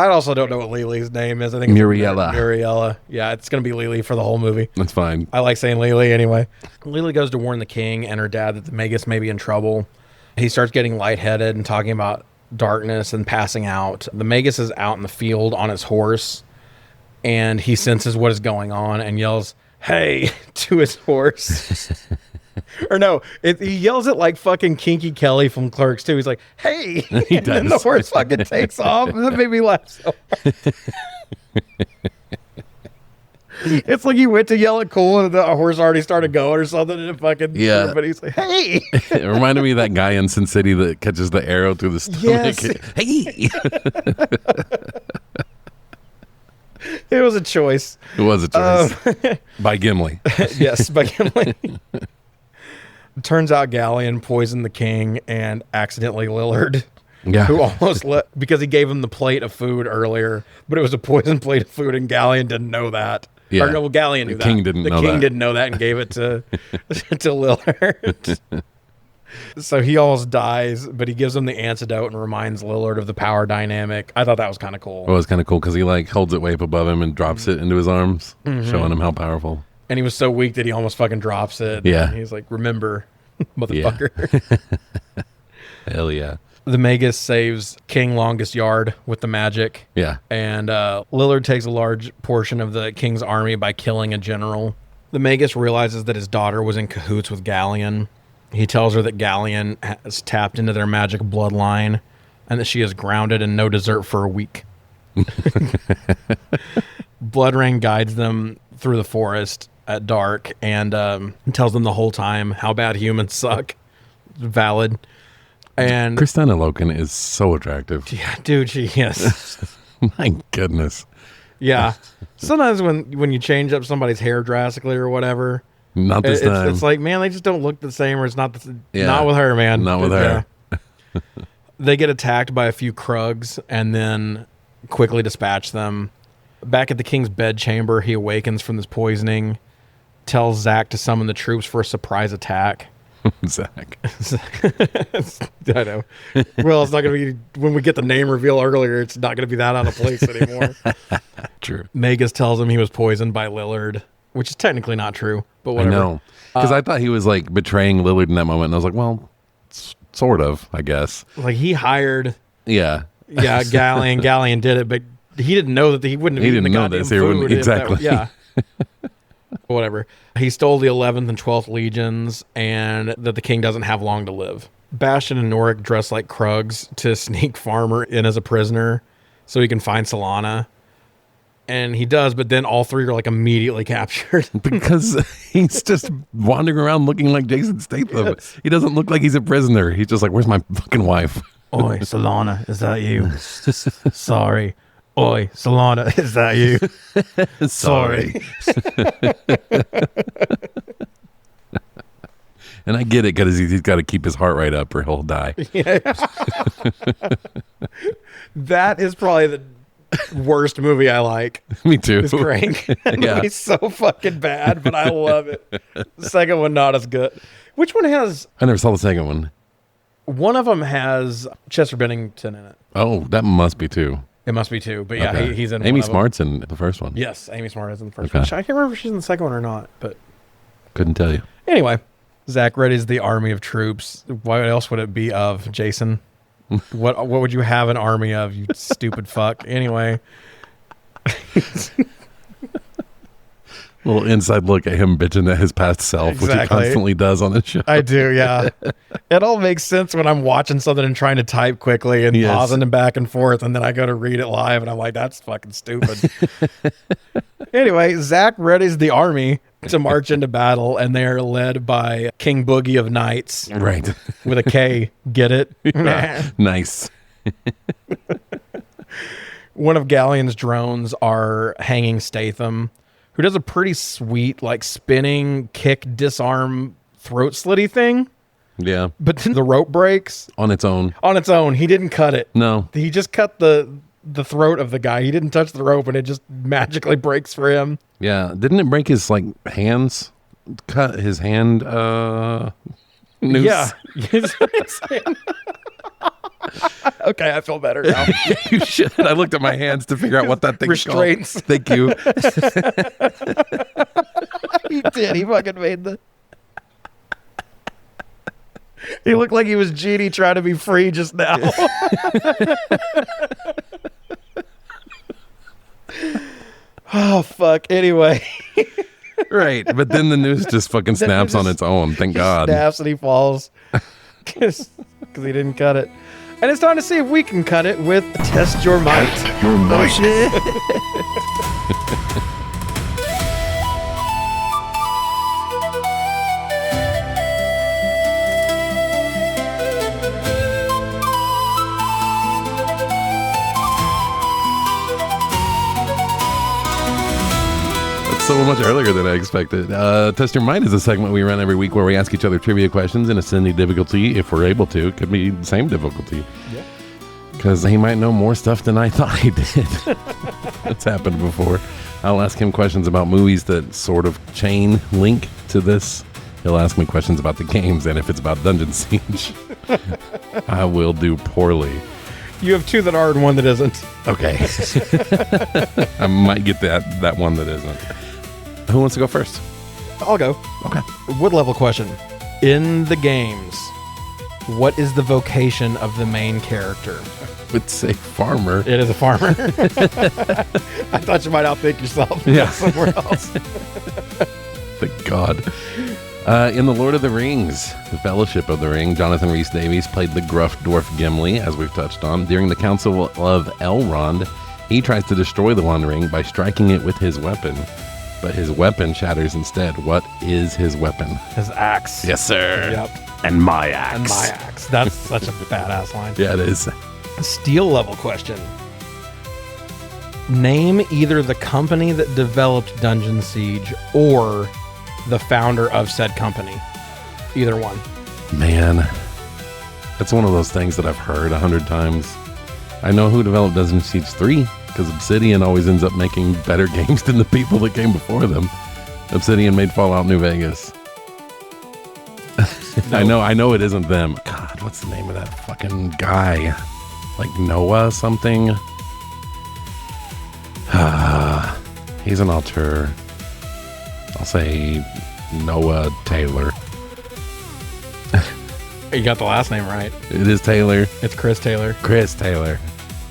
also don't know what Lily's name is. I think it's Muriella. Yeah, it's going to be Lily for the whole movie. That's fine. I like saying Lily anyway. Lily goes to warn the king and her dad that the Magus may be in trouble. He starts getting lightheaded and talking about darkness and passing out. The Magus is out in the field on his horse, and he senses what is going on and yells, "Hey," to his horse. Or no, he yells it like fucking Kinky Kelly from Clerks too. He's like, "Hey," and then the horse fucking takes off, and that made me laugh so hard. It's like he went to yell at Cole and the horse already started going or something, and it fucking but he's like, "Hey." It reminded me of that guy in Sin City that catches the arrow through the stomach. Yes. Hey. It was a choice. It was a choice. By Gimli. Yes, by Gimli. Turns out Galleon poisoned the king and accidentally Lillard. Yeah. Who almost because he gave him the plate of food earlier, but it was a poisoned plate of food, and Galleon didn't know that. Yeah. Or no, Galleon knew that. The king didn't know that and gave it to Lillard. So he almost dies, but he gives him the antidote and reminds Lillard of the power dynamic. I thought that was kind of cool. It was kind of cool because he like holds it way up above him and drops it into his arms, showing him how powerful. And he was so weak that he almost fucking drops it. Yeah. And he's like, "Remember, motherfucker." Yeah. Hell yeah. The Magus saves King Longest Yard with the magic. Yeah. And Lillard takes a large portion of the king's army by killing a general. The Magus realizes that his daughter was in cahoots with Galleon. He tells her that Galleon has tapped into their magic bloodline and that she is grounded and no dessert for a week. Bloodrain guides them through the forest at dark and tells them the whole time how bad humans suck. Valid. And Kristanna Loken is so attractive. Yeah, dude, she is. My goodness. Yeah. Sometimes when you change up somebody's hair drastically or whatever, not this time. It's like, man, they just don't look the same, or it's not not with her, man. Not with her. Yeah. They get attacked by a few Krugs and then quickly dispatch them. Back at the king's bedchamber, he awakens from this poisoning, tells Zack to summon the troops for a surprise attack. Zach. I know. Well, it's not going to be, when we get the name reveal earlier, it's not going to be that out of place anymore. True. Magus tells him he was poisoned by Lillard, which is technically not true, but whatever. I know. Because I thought he was like betraying Lillard in that moment. And I was like, well, sort of, I guess. Like he hired... Yeah. Yeah, Galleon. Galleon did it, but he didn't know that he wouldn't have eaten the goddamn food. Exactly. Yeah. Whatever. He stole the 11th and 12th legions, and that the king doesn't have long to live. Bastion and Noric dress like Krugs to sneak Farmer in as a prisoner so he can find Solana. And he does, but then all three are like immediately captured. Because he's just wandering around looking like Jason Statham. Yes. He doesn't look like he's a prisoner. He's just like, where's my fucking wife? Oi, Solana, is that you? Sorry. Oi, Solana, is that you? Sorry. And I get it because he's got to keep his heart rate up or he'll die. Yeah. That is probably the worst movie I like. Me too. It's Crank. Yeah. It's so fucking bad, but I love it. The second one, not as good. Which one has... I never saw the second one. One of them has Chester Bennington in it. Oh, that must be two. It must be two, but yeah, Okay. he's in Amy one of them. Smart's in the first one. Yes, Amy Smart is in the first Okay. one. I can't remember if she's in the second one or not, but... Couldn't tell you. Anyway, Zach readies the army of troops. What else would it be of, Jason? What would you have an army of, you stupid fuck? Anyway. Little inside look at him bitching at his past self, which he constantly does on the show. I do, yeah. It all makes sense when I'm watching something and trying to type quickly and pausing and back and forth, and then I go to read it live, and I'm like, that's fucking stupid. Anyway, Zach readies the army to march into battle, and they are led by King Boogie of Knights. Right. With a K. Get it? Nice. One of Galleon's drones are hanging Statham, who does a pretty sweet, like, spinning, kick, disarm, throat slitty thing. Yeah. But then the rope breaks. On its own. On its own. He didn't cut it. No. He just cut the throat of the guy. He didn't touch the rope, and it just magically breaks for him. Yeah. Didn't it break his, like, hands? Cut his hand, noose? Yeah. Okay, I feel better now. You should. I looked at my hands to figure out what that thing's Restraints. called. Thank you. He did. He fucking made the... He looked like he was Genie trying to be free just now. Oh, fuck. Anyway. Right. But then the noose just fucking snaps on its own. Thank God. Snaps and he falls. Because he didn't cut it. And it's time to see if we can cut it with Test Your Might. Oh, shit. So much earlier than I expected. Test Your Mind is a segment we run every week where we ask each other trivia questions in ascending difficulty, if we're able to. It could be the same difficulty. Yeah. Because he might know more stuff than I thought he did. That's happened before. I'll ask him questions about movies that sort of chain link to this. He'll ask me questions about the games, and if it's about Dungeon Siege, I will do poorly. You have two that are and one that isn't. Okay. I might get that one that isn't. Who wants to go first? I'll go. Okay. Wood level question. In the games, what is the vocation of the main character? I would say farmer. It is a farmer. I thought you might outthink yourself. Yeah. Somewhere else. Thank God. In The Lord of the Rings, The Fellowship of the Ring, Jonathan Rhys-Davies played the gruff dwarf Gimli, as we've touched on. During the Council of Elrond, he tries to destroy the One Ring by striking it with his weapon. But his weapon shatters instead. What is his weapon? His axe. Yes, sir. Yep. And my axe. And my axe. That's such a badass line. Yeah, it is. Steel level question. Name either the company that developed Dungeon Siege or the founder of said company. Either one. Man, that's one of those things that I've heard 100 times. I know who developed Dungeon Siege 3, because Obsidian always ends up making better games than the people that came before them. Obsidian made Fallout New Vegas. I know it isn't them. God, what's the name of that fucking guy? Like Noah something? He's an auteur. I'll say Noah Taylor. You got the last name right. It is Taylor. It's Chris Taylor. Chris Taylor.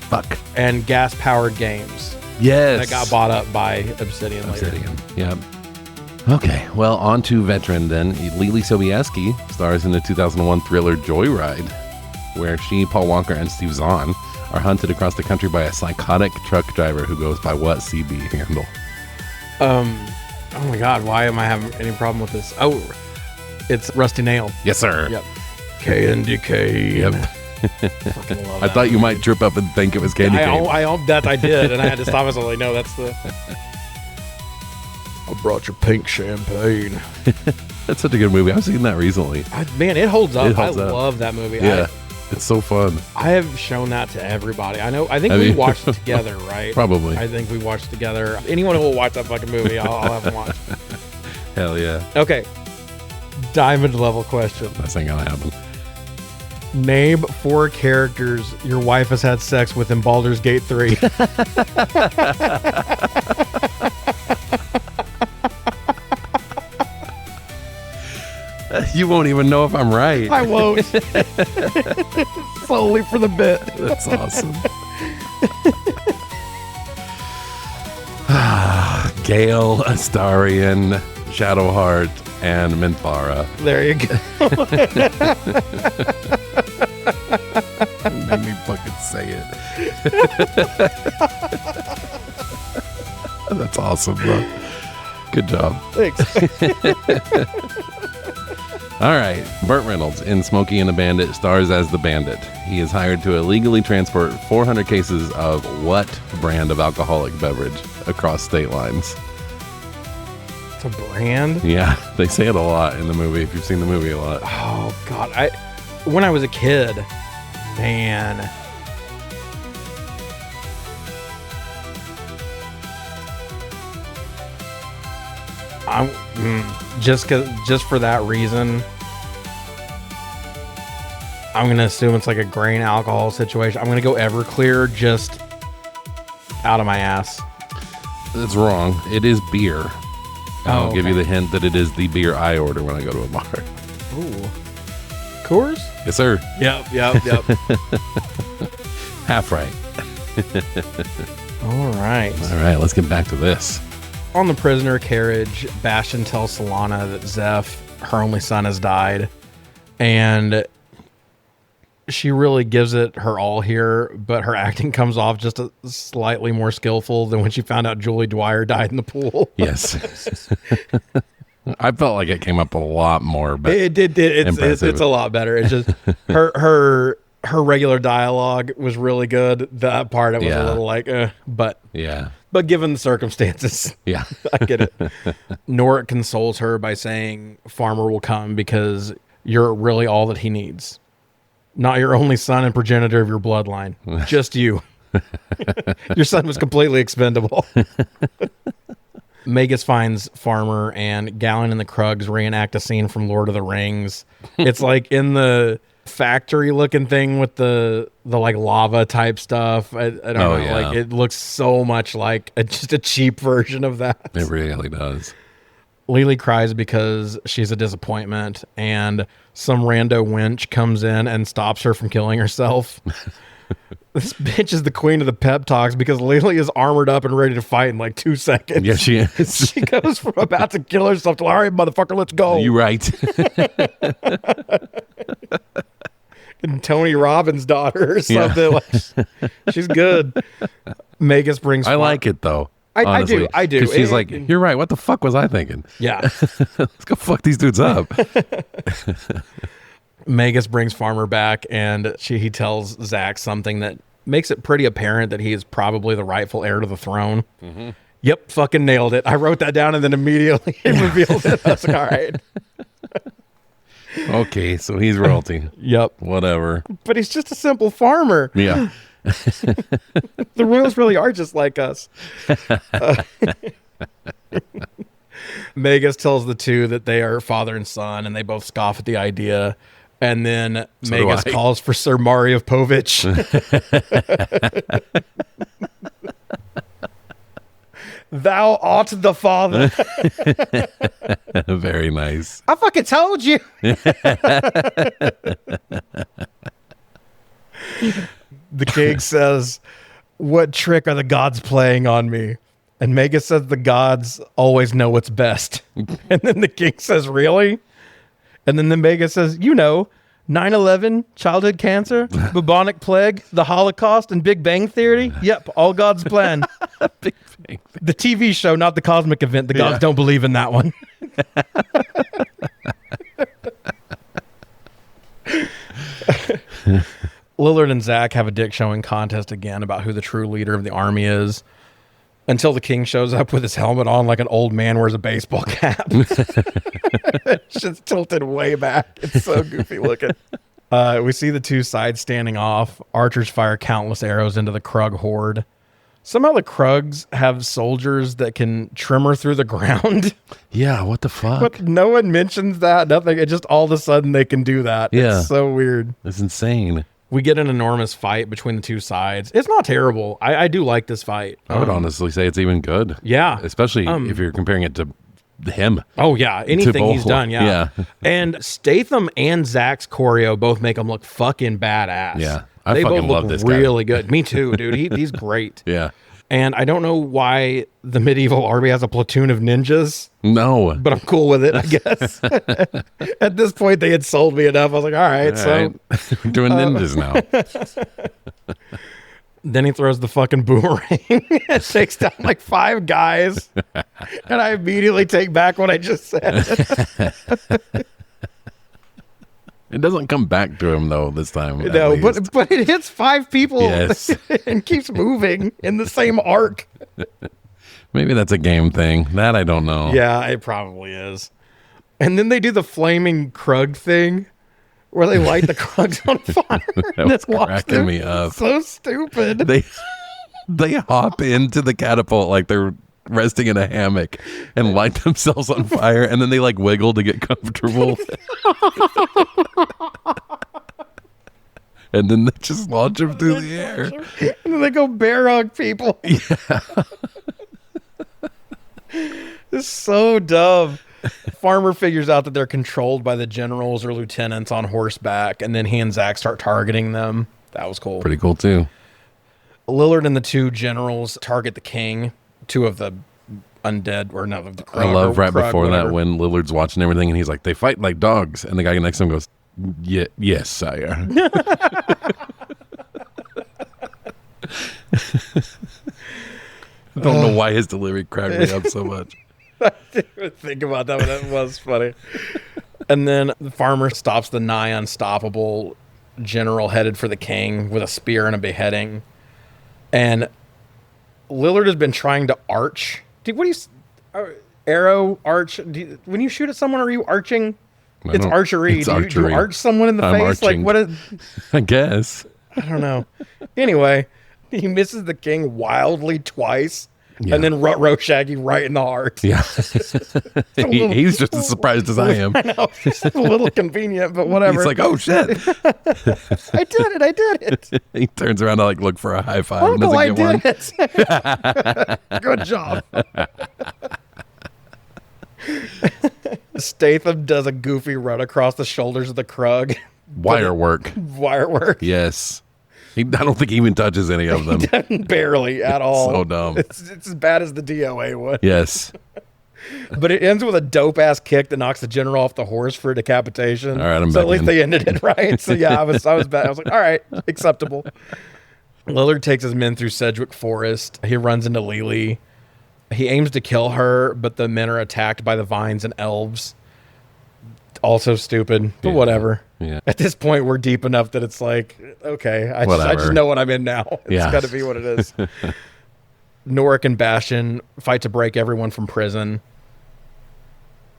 Fuck. And Gas Powered Games. Yes. That got bought up by Obsidian later. Yep. Okay, well, on to veteran then. Lily Sobieski stars in the 2001 thriller Joyride, where she, Paul Walker, and Steve Zahn are hunted across the country by a psychotic truck driver who goes by what CB handle? Oh my God, why am I having any problem with this? Oh, it's Rusty Nail. Yes, sir. Yep. KNDK. Yep. Fucking love I that thought you movie. might trip up and think it was Candy Cane. I did, and I had to stop myself. Like, no, that's the. I brought your pink champagne. That's such a good movie. I've seen that recently. Man, it holds up. It holds up. Love that movie. Yeah, it's so fun. I have shown that to everybody. I think we watched it together, right? Probably. I think we watched it together. Anyone who will watch that fucking movie, I'll have them watch. Hell yeah. Okay. Diamond level question. That's ain't gonna happen. Name 4 characters your wife has had sex with in Baldur's Gate 3. You won't even know if I'm right. I won't. Solely for the bit. That's awesome. Gale, Astarion, Shadowheart, and Minthara. There you go. Made me fucking say it. That's awesome, bro. Good job. Thanks. All right. Burt Reynolds in Smokey and the Bandit stars as the Bandit. He is hired to illegally transport 400 cases of what brand of alcoholic beverage across state lines? It's a brand? Yeah, they say it a lot in the movie, if you've seen the movie a lot. Oh, God. When I was a kid, man. Just for that reason, I'm gonna assume it's like a grain alcohol situation. I'm gonna go Everclear just out of my ass. That's wrong. It is beer. I'll give you okay. the hint that it is the beer I order when I go to a bar. Ooh. Coors? Yes, sir. Yep. Half right. All right. All right, let's get back to this. On the prisoner carriage, Bastion tells Solana that Zeph, her only son, has died. And she really gives it her all here, but her acting comes off just slightly more skillful than when she found out Julie Dwyer died in the pool. Yes. I felt like it came up a lot more, but it did. It's a lot better. It's just her regular dialogue was really good. That part, it was a little like, but yeah. But given the circumstances, Yeah. I get it. Norik consoles her by saying Farmer will come because you're really all that he needs. Not your only son and progenitor of your bloodline. Just you. Your son was completely expendable. Magus finds Farmer, and Gallon and the Krugs reenact a scene from Lord of the Rings. It's like in the factory looking thing with the like lava type stuff. I don't know. Yeah. Like it looks so much like just a cheap version of that. It really does. Lily cries because she's a disappointment, and some rando wench comes in and stops her from killing herself. This bitch is the queen of the pep talks because Lily is armored up and ready to fight in like 2 seconds. Yeah, she is. She goes from about to kill herself to, all right, motherfucker, let's go. You're right. And Tony Robbins' daughter or something. Yeah. Like, she's good. Magus brings. I like it though. I do. 'Cause she's like, you're right. What the fuck was I thinking? Yeah. Let's go fuck these dudes up. Magus brings Farmer back, and he tells Zach something that makes it pretty apparent that he is probably the rightful heir to the throne. Mm-hmm. Yep, fucking nailed it. I wrote that down and then immediately revealed it. I was like, all right. Okay, so he's royalty. Yep. Whatever. But he's just a simple farmer. Yeah. The royals really are just like us. Magus tells the two that they are father and son, and they both scoff at the idea. And then Magus calls for Sir Mario Povich. Thou art the father. Very nice. I fucking told you. The king says, what trick are the gods playing on me? And Magus says the gods always know what's best. And then the king says, really? And then the Magus says, 9/11, childhood cancer, bubonic plague, the Holocaust, and Big Bang Theory. Yep, all God's plan. Big Bang. The TV show, not the cosmic event. The gods don't believe in that one. Lillard and Zach have a dick showing contest again about who the true leader of the army is, until the king shows up with his helmet on like an old man wears a baseball cap. It's just tilted way back. It's so goofy looking. We see the two sides standing off. Archers fire countless arrows into the Krug horde. Somehow the Krugs have soldiers that can tremor through the ground. Yeah, what the fuck? But no one mentions that. Nothing. It just all of a sudden they can do that. Yeah. It's so weird. It's insane. We get an enormous fight between the two sides. It's not terrible. I do like this fight. I would honestly say it's even good. Yeah. Especially if you're comparing it to him. Oh, yeah. Anything he's done, yeah. Yeah. And Statham and Zach's choreo both make him look fucking badass. Yeah. They fucking both love look this guy. really good. Me too, dude. He's great. Yeah. And I don't know why the medieval army has a platoon of ninjas, No. but I'm cool with it, I guess. At this point, they had sold me enough. I was like, all right. We're doing ninjas now. Then he throws the fucking boomerang. It takes down like 5 guys. And I immediately take back what I just said. It doesn't come back to him though this time. No, but it hits 5 people. Yes. And keeps moving in the same arc. Maybe that's a game thing. That I don't know. Yeah, it probably is. And then they do the flaming Krug thing where they light the Krugs on fire. That was cracking me up. So stupid. They hop into the catapult like they're resting in a hammock and light themselves on fire, and then they like wiggle to get comfortable. And then they just launch them through the air. And then they go bear hug people. Yeah. It's so dumb. Farmer figures out that they're controlled by the generals or lieutenants on horseback, and then he and Zach start targeting them. That was cool. Pretty cool too. Lillard and the 2 generals target the king, 2 of the undead, or no, the Krug. I love right Krug, before whatever. that when Lillard's watching everything and he's like, they fight like dogs. And the guy next to him goes, yes, sire. I don't know why his delivery cracked me up so much. I didn't even think about that, but that was funny. And then the farmer stops the nigh unstoppable general headed for the king with a spear and a beheading. And Lillard has been trying to arch. Dude, what do you... arrow, arch... when you shoot at someone, are you arching? It's archery. It's do archery. you arch someone in the I'm face? arching. Like, what is... I guess. I don't know. Anyway, he misses the king wildly twice. Yeah. And then rut Shaggy right in the heart. Yeah. He's just as surprised as I am. I know. It's a little convenient, but whatever. He's like, oh, shit. I did it. He turns around to like look for a high five and Uncle, doesn't I get did one. it. Good job. Statham does a goofy run across the shoulders of the Krug. Wire work. Wire work. Yes. I don't think he even touches any of them. Barely at all. So dumb. It's as bad as the DOA one. Yes. But it ends with a dope ass kick that knocks the general off the horse for a decapitation. All right, I'm so back at least in. they ended it right. So yeah, I was bad. I was like, all right, acceptable. Lillard takes his men through Sedgwick Forest. He runs into Lily. He aims to kill her, but the men are attacked by the vines and elves. Also stupid, but whatever. Yeah. At this point, we're deep enough that it's like, okay, I just Whatever. know what I'm in now. It's Yeah. got to be what it is. Norik and Bastion fight to break everyone from prison.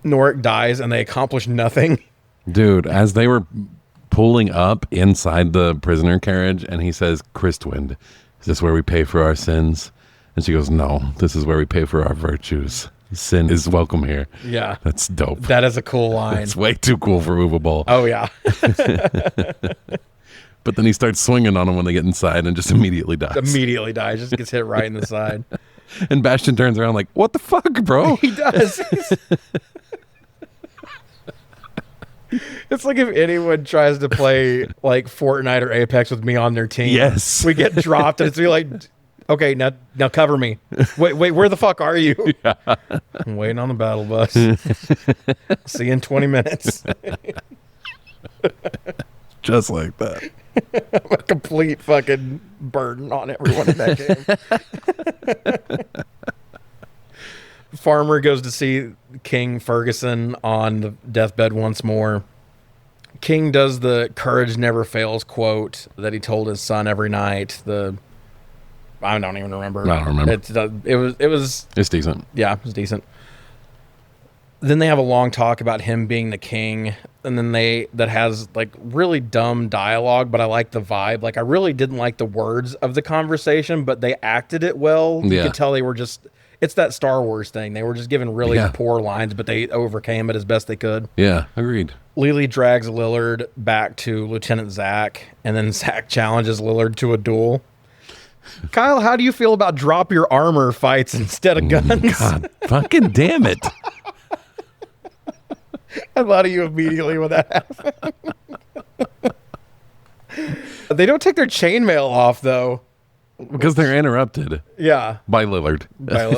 Norik dies, and they accomplish nothing. Dude, as they were pulling up inside the prisoner carriage, and he says, Christwind, is this where we pay for our sins? And she goes, no, this is where we pay for our virtues. Sin is welcome here. Yeah. That's dope. That is a cool line. It's way too cool for Uwe Boll. Oh, yeah. But then he starts swinging on him when they get inside and just immediately dies. Immediately dies. Just gets hit right in the side. And Bastion turns around like, what the fuck, bro? He does. It's like if anyone tries to play like Fortnite or Apex with me on their team. Yes. We get dropped and it's like, okay, now cover me. Wait, where the fuck are you? Yeah. I'm waiting on the battle bus. See you in 20 minutes. Just like that. I'm a complete fucking burden on everyone in that game. Farmer goes to see King Ferguson on the deathbed once more. King does the "courage never fails" quote that he told his son every night. I don't even remember. I don't remember. It's decent. Yeah, it was decent. Then they have a long talk about him being the king, and then that has like really dumb dialogue, but I like the vibe. Like I really didn't like the words of the conversation, but they acted it well. You could tell they were just. It's that Star Wars thing. They were just given really poor lines, but they overcame it as best they could. Yeah, agreed. Lily drags Lillard back to Lieutenant Zach, and then Zach challenges Lillard to a duel. Kyle, how do you feel about drop your armor fights instead of guns? God, fucking damn it. I thought of you immediately when that happened. They don't take their chainmail off, though. Because they're interrupted. Yeah. By Lillard.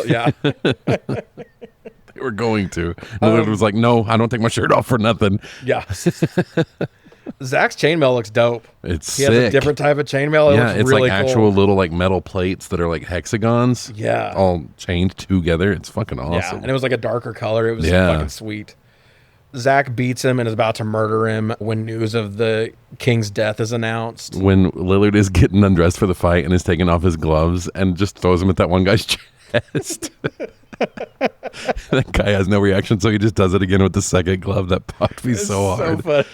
Yeah. They were going to. Lillard was like, no, I don't take my shirt off for nothing. Yeah. Zach's chainmail looks dope. It's he sick. has a different type of chainmail. It looks it's really like cool. actual little like metal plates that are like hexagons. Yeah. All chained together. It's fucking awesome. Yeah, and it was like a darker color. It was fucking sweet. Zach beats him and is about to murder him when news of the king's death is announced. When Lillard is getting undressed for the fight and is taking off his gloves and just throws him at that one guy's chest. That guy has no reaction, so he just does it again with the second glove. That popped me so hard.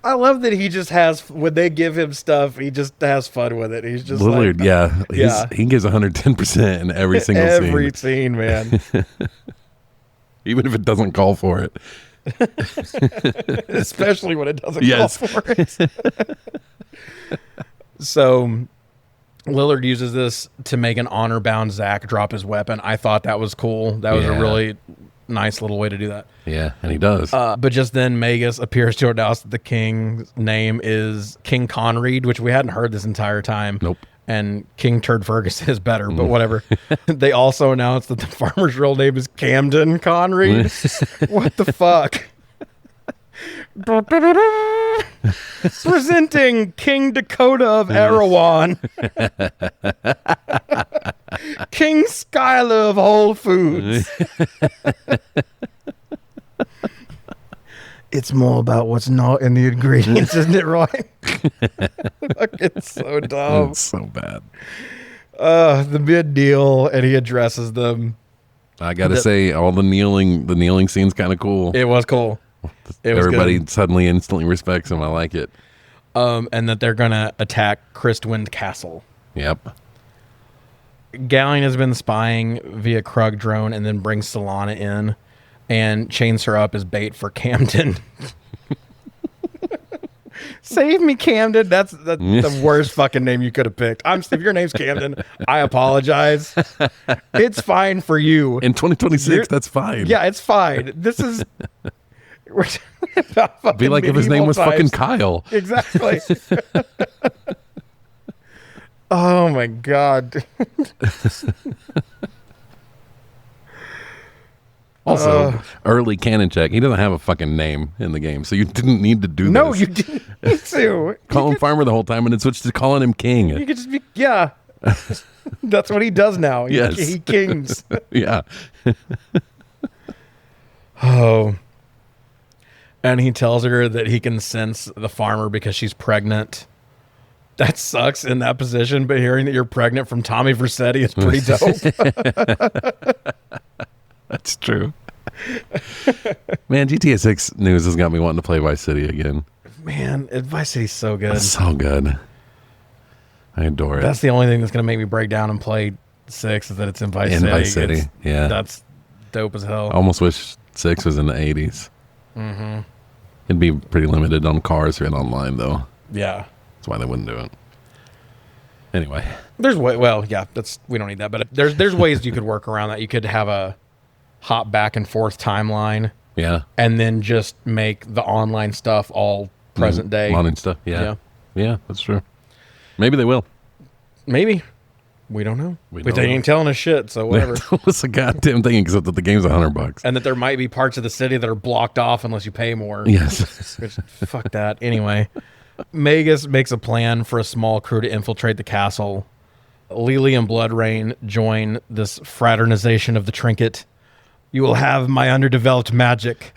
I love that he just has, when they give him stuff, he just has fun with it. He's just Lillard, like, he gives 110% in every single scene. Every scene, man. Even if it doesn't call for it. Especially when it doesn't call for it. So Lillard uses this to make an honor-bound Zach drop his weapon. I thought that was cool. That was a really nice little way to do that. Yeah, and he does. But just then Magus appears to announce that the king's name is King Konreid, which we hadn't heard this entire time. Nope. And King Turd Ferguson is better, but whatever. They also announced that the farmer's real name is Camden Konreid. What the fuck? Presenting King Dakota of Erewhon. King Skylar of Whole Foods. It's more about what's not in the ingredients, isn't it, Roy? It's so dumb. It's so bad. The mid-deal, and he addresses them. I gotta say, all the kneeling scene's kind of cool. It was cool. Everybody suddenly instantly respects him. I like it. And that they're gonna attack Christwind Castle. Yep. Gallion has been spying via Krug drone and then brings Solana in and chains her up as bait for Camden. Save me, Camden. That's the worst fucking name you could have picked. If your name's Camden, I apologize. It's fine for you. In 2026, that's fine. Yeah, it's fine. This is... We're about be like if his name was times. fucking Kyle. Exactly. Oh my god. Also, early canon check. He doesn't have a fucking name in the game, so you didn't need to do No, this. you didn't need to. Call him Farmer the whole time, and then switch to calling him King. You could just be, that's what he does now. Yes. He kings. Yeah. Oh. And he tells her that he can sense the farmer because she's pregnant. That sucks in that position, but hearing that you're pregnant from Tommy Vercetti is pretty dope. That's true. Man, GTA 6 news has got me wanting to play Vice City again. Man, Vice City's so good. It's so good. I adore it. That's the only thing that's going to make me break down and play 6 is that it's in Vice In City. Vice City, yeah. That's dope as hell. I almost wish 6 was in the 80s. Mm-hmm. It'd be pretty limited on cars and online, though. Yeah. That's why they wouldn't do it. Anyway. We don't need that, but there's ways you could work around that. You could have a hop back and forth timeline. Yeah. And then just make the online stuff all present day. Online stuff, yeah. Yeah, that's true. Maybe they will. Maybe. We don't know. But they ain't telling us shit, so whatever. It's a goddamn thing, except that the game's $100. And that there might be parts of the city that are blocked off unless you pay more. Yes. Which, fuck that. Anyway, Magus makes a plan for a small crew to infiltrate the castle. Lily and Bloodrain join this fraternization of the trinket. You will have my underdeveloped magic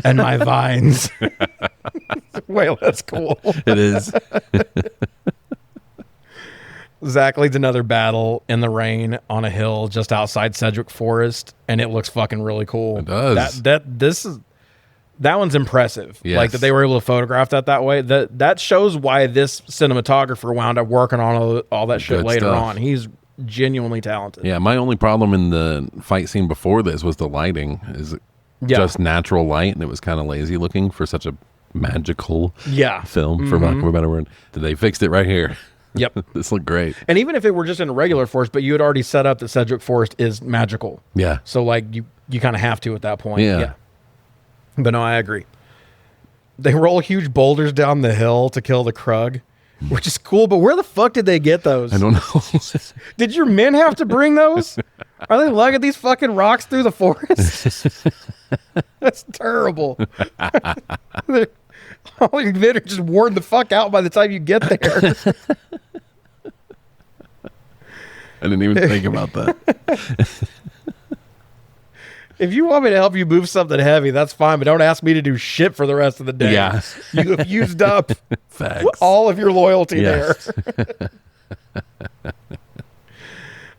and my vines. Well, that's cool. It is. Zach leads another battle in the rain on a hill just outside Sedgwick Forest, and it looks fucking really cool. It does. That one's impressive. Yes. Like that they were able to photograph that way. That shows why this cinematographer wound up working on all that shit Good later stuff. on. He's genuinely talented. Yeah, my only problem in the fight scene before this was the lighting. Is just natural light, and it was kind of lazy looking for such a magical film, for lack of a better word. They fixed it right here. Yep. This looked great. And even if it were just in a regular forest, but you had already set up that Sedgwick Forest is magical. Yeah. So like you kind of have to at that point. Yeah. But no, I agree. They roll huge boulders down the hill to kill the Krug, which is cool, but where the fuck did they get those? I don't know. Did your men have to bring those? Are they lugging these fucking rocks through the forest? That's terrible. All your men are just worn the fuck out by the time you get there. I didn't even think about that. If you want me to help you move something heavy, that's fine, but don't ask me to do shit for the rest of the day. Yeah. You have used up Facts. all of your loyalty Yes. there.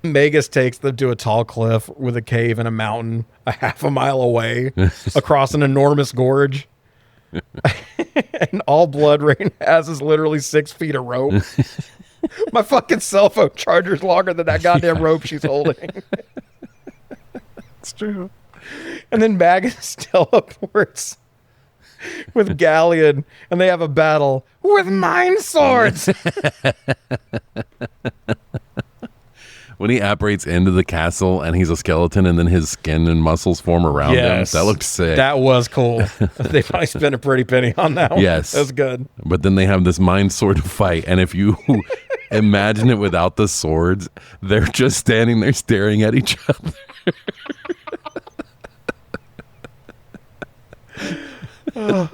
Magus takes them to a tall cliff with a cave and a mountain a half a mile away across an enormous gorge. And all Bloodrain has is literally 6 feet of rope. My fucking cell phone charger's longer than that goddamn rope she's holding. It's true. And then Magus teleports with Galleon, and they have a battle with mind swords. When he apparates into the castle and he's a skeleton and then his skin and muscles form around him, that looked sick. That was cool. They probably spent a pretty penny on that one. Yes. That was good. But then they have this mind sword fight, and if you imagine it without the swords, they're just standing there staring at each other. It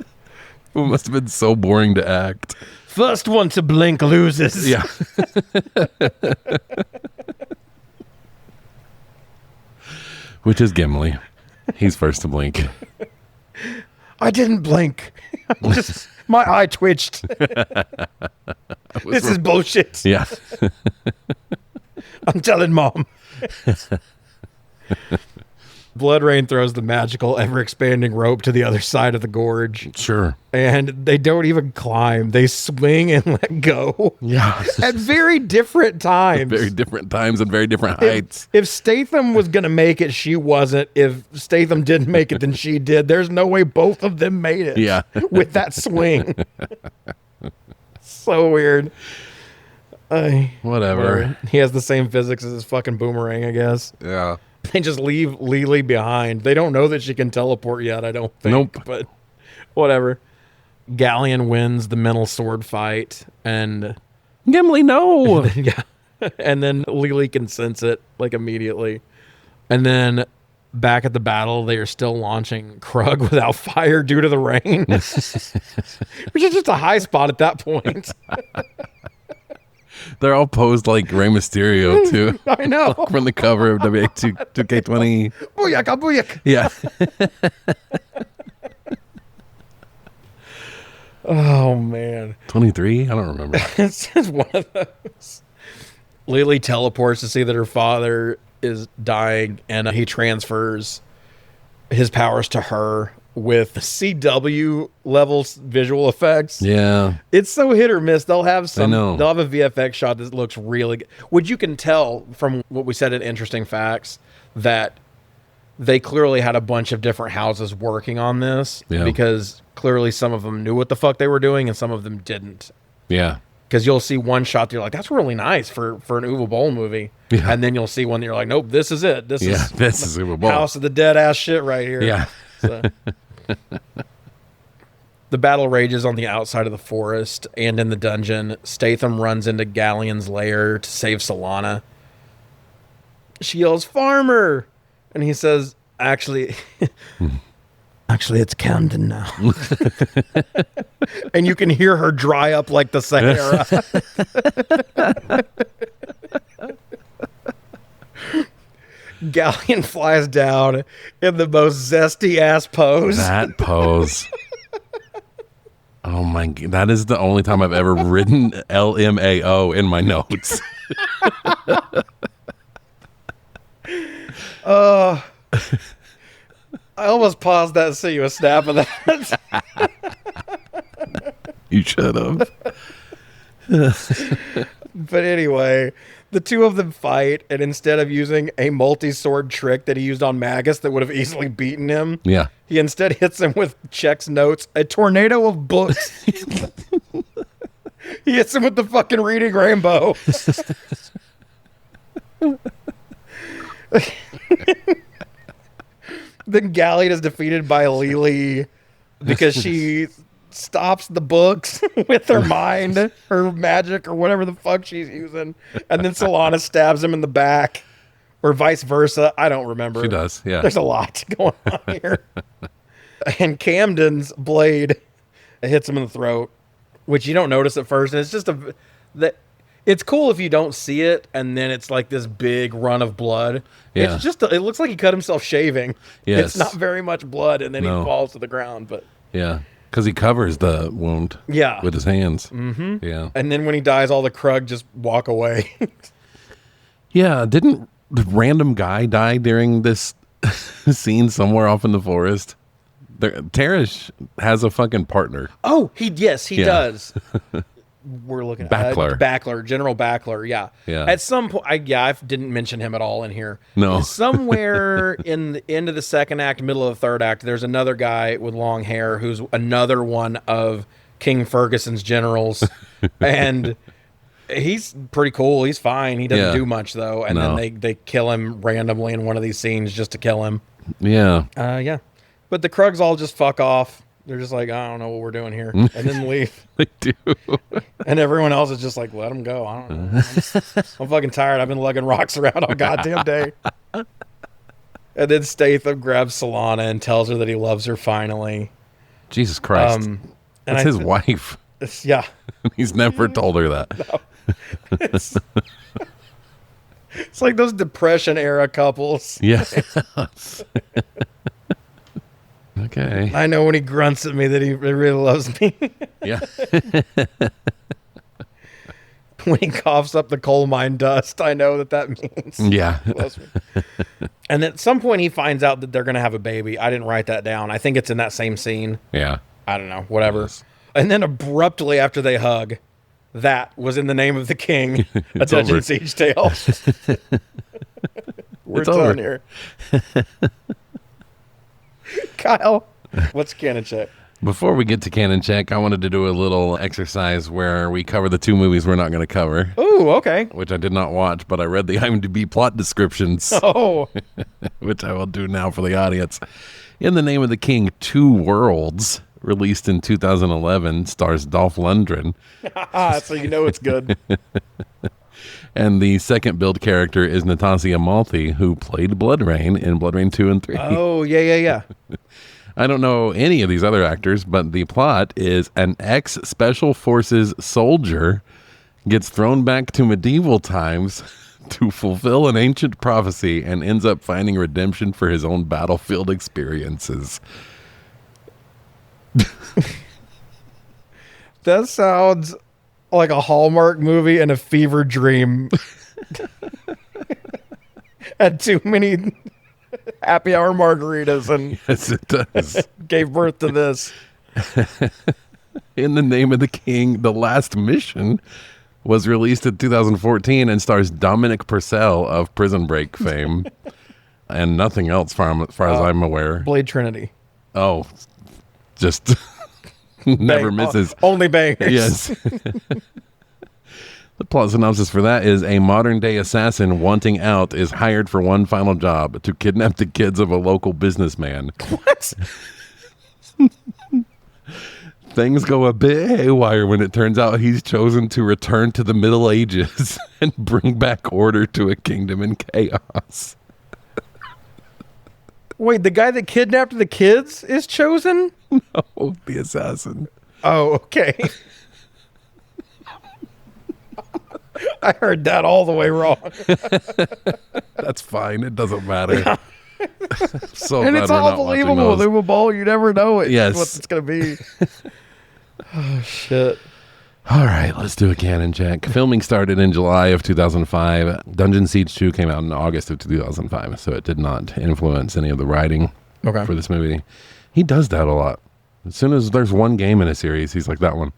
must have been so boring to act. First one to blink loses. Yeah. Which is Gimli. He's first to blink. I didn't blink. Just my eye twitched. This is bullshit. Yeah. I'm telling Mom. Bloodrain throws the magical, ever-expanding rope to the other side of the gorge. Sure. And they don't even climb. They swing and let go. Yeah. At very different times. Very different times and very different heights. If Statham was going to make it, she wasn't. If Statham didn't make it, then she did. There's no way both of them made it. Yeah. With that swing. So weird. Whatever. He has the same physics as his fucking boomerang, I guess. Yeah. They just leave Lily behind. They don't know that she can teleport yet, I don't think. Nope. But whatever. Galleon wins the mental sword fight, and Gimli, no. yeah. And then Lily can sense it like immediately. And then back at the battle, they are still launching Krug without fire due to the rain. Which is just a high spot at that point. They're all posed like Rey Mysterio, too. I know. From the cover of WA2K20. Booyaka, booyaka. Yeah. Oh, man. 23? I don't remember. It's just one of those. Lily teleports to see that her father is dying, and he transfers his powers to her with CW levels visual effects. Yeah. It's so hit or miss. They'll have I know. they'll have a VFX shot that looks really good. Which you can tell from what we said in Interesting Facts that they clearly had a bunch of different houses working on this because clearly some of them knew what the fuck they were doing and some of them didn't. Yeah. Because you'll see one shot that you're like, that's really nice for an Uwe Boll movie. Yeah. And then you'll see one that you're like, nope, this is it. This is Uwe Boll. House of the dead ass shit right here. Yeah. So. The battle rages on the outside of the forest and in the dungeon. Statham runs into Galleon's lair to save Solana. She yells, "Farmer!" And he says, actually, it's Camden now. And you can hear her dry up like the Sahara. Galleon flies down in the most zesty ass pose. That pose. Oh my God. That is the only time I've ever written LMAO in my notes. I almost paused that to see you a snap of that. You should have. But anyway, the two of them fight, and instead of using a multi-sword trick that he used on Magus that would have easily beaten him, he instead hits him with Check's notes, a tornado of books. He hits him with the fucking Reading Rainbow. Then Galleon is defeated by Lily because she stops the books with her mind, her magic, or whatever the fuck she's using. And then Solana stabs him in the back, or vice versa. I don't remember. She does, yeah. There's a lot going on here. And Camden's blade hits him in the throat, which you don't notice at first. And it's just it's cool if you don't see it, and then it's like this big run of blood. Yeah. It's just, it looks like he cut himself shaving. Yes. It's not very much blood, and then he falls to the ground. But yeah, because he covers the wound with his hands. Mm-hmm. Yeah. And then when he dies, all the Krug just walk away. Yeah, didn't the random guy die during this scene somewhere off in the forest? Tarish has a fucking partner. Oh, he does. We're looking at Backler. General Backler. Yeah. At some point, I didn't mention him at all in here. No. Somewhere in the end of the second act, middle of the third act, there's another guy with long hair who's another one of King Ferguson's generals, and he's pretty cool. He's fine. He doesn't do much though, and then they kill him randomly in one of these scenes just to kill him. Yeah. Yeah. But the Krugs all just fuck off. They're just like, I don't know what we're doing here, and then leave. They do. And everyone else is just like, let them go. I don't know. I'm fucking tired. I've been lugging rocks around all goddamn day. And then Statham grabs Solana and tells her that he loves her finally. Jesus Christ. That's his wife. Yeah. He's never told her that. No. It's like those Depression era couples. Yes. Okay. I know when he grunts at me that he really loves me. Yeah. When he coughs up the coal mine dust, I know that means he loves me. And at some point he finds out that they're going to have a baby. I didn't write that down. I think it's in that same scene. Yeah. I don't know. Whatever. Yes. And then abruptly after they hug, that was in the name of the king, a Dungeon Siege tale. We're done here. Kyle, what's Canon Check? Before we get to Canon Check, I wanted to do a little exercise where we cover the two movies we're not going to cover. Ooh, okay. Which I did not watch, but I read the IMDb plot descriptions. Oh. Which I will do now for the audience. In the Name of the King, Two Worlds, released in 2011, stars Dolph Lundgren. So you know it's good. And the second build character is Natasha Malthy, who played Blood Rain in Blood Rain 2 and 3. Oh, yeah. I don't know any of these other actors, but the plot is an ex-Special Forces soldier gets thrown back to medieval times to fulfill an ancient prophecy and ends up finding redemption for his own battlefield experiences. That sounds like a Hallmark movie and a fever dream. Had too many happy hour margaritas and Yes, it does. gave birth to this. In the Name of the King, The Last Mission was released in 2014 and stars Dominic Purcell of Prison Break fame and nothing else as far as I'm aware. Blade Trinity. Oh, just never misses. Only bangers. Yes. The plot synopsis for that is a modern-day assassin wanting out is hired for one final job, to kidnap the kids of a local businessman. What? Things go a bit haywire when it turns out he's chosen to return to the Middle Ages and bring back order to a kingdom in chaos. Wait, the guy that kidnapped the kids is chosen? No, the assassin. Oh, okay. I heard that all the way wrong. That's fine. It doesn't matter. So And glad it's we're all not watching believable. those. Uwe Boll, you never know it. Yes. What it's going to be. Oh, shit. All right, let's do a canon check. Filming started in July of 2005. Dungeon Siege 2 came out in August of 2005, so it did not influence any of the writing for this movie. He does that a lot. As soon as there's one game in a series, he's like that one.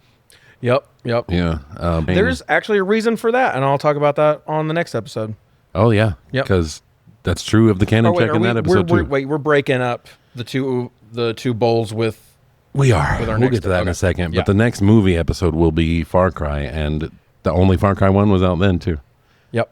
Yep. Yeah. There's actually a reason for that, and I'll talk about that on the next episode. Oh, yeah. Yep. Because that's true of the canon check in that episode, too. We're breaking up the two bowls with... We are. With our We'll next- get to that in okay. a second. Yeah. But the next movie episode will be Far Cry, and the only Far Cry one was out then, too. Yep.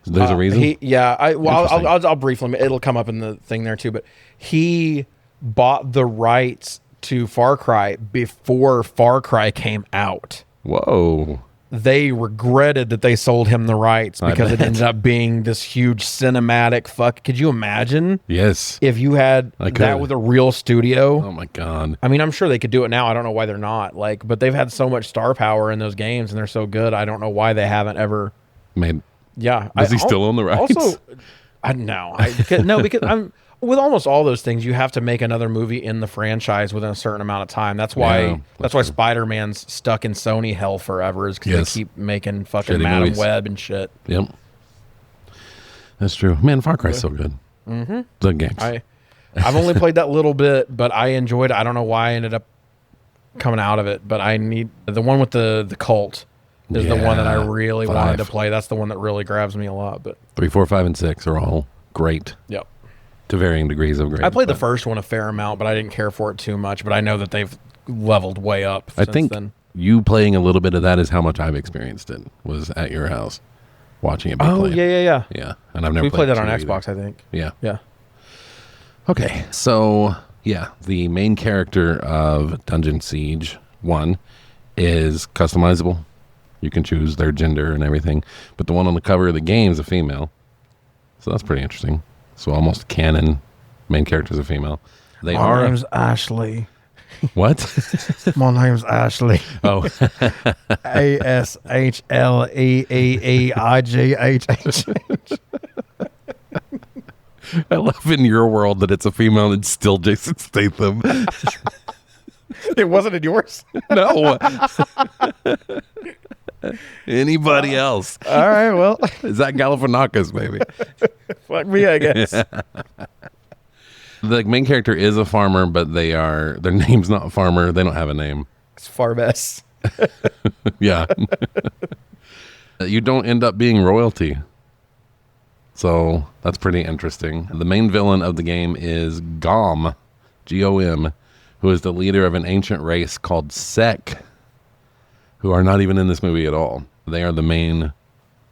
There's a reason? I'll briefly... It'll come up in the thing there, too, but he bought the rights to Far Cry before Far Cry came out. Whoa. They regretted that they sold him the rights because it ended up being this huge cinematic fuck. Could you imagine Yes. if you had I could. that with a real studio? Oh, my God. I mean, I'm sure they could do it now. I don't know why they're not. But they've had so much star power in those games, and they're so good. I don't know why they haven't ever. Made. Yeah. Does he still own the rights? Also, because I'm with almost all those things, you have to make another movie in the franchise within a certain amount of time. That's why. Yeah, that's why Spider-Man's stuck in Sony hell forever. Is because Yes. they keep making fucking Shitty Madam movies. Web and shit. Yep. That's true. Man, Far Cry's so good. Mm-hmm. The games. I've only played that little bit, but I enjoyed it. I don't know why I ended up coming out of it, but I need the one with the cult is the one that I really wanted to play. That's the one that really grabs me a lot. But 3, 4, 5, and 6 are all great. Yep. To varying degrees of great. I played the first one a fair amount, but I didn't care for it too much. But I know that they've leveled way up I since think then. you playing a little bit of that is how much I've experienced it. Was at your house, watching it be Oh, played. yeah. Yeah, and I've never We played that on 2 either. Xbox, I think. Yeah. Yeah. Okay, so yeah, the main character of Dungeon Siege 1 is customizable. You can choose their gender and everything, but the one on the cover of the game is a female, so that's pretty interesting. So almost canon main character is a female. They My are name's Ashley. what? My name's Ashley. Oh, ASHLEEEIGHH. I love in your world that it's a female and it's still Jason Statham. It wasn't in yours. No. Anybody else? All right, well, Is that Galifianakis, maybe? fuck me, I guess. The main character is a farmer, but their name's not Farmer. They don't have a name. It's far best. Yeah. You don't end up being royalty. So that's pretty interesting. The main villain of the game is Gom, Gom, who is the leader of an ancient race called Sek, who are not even in this movie at all. They are the main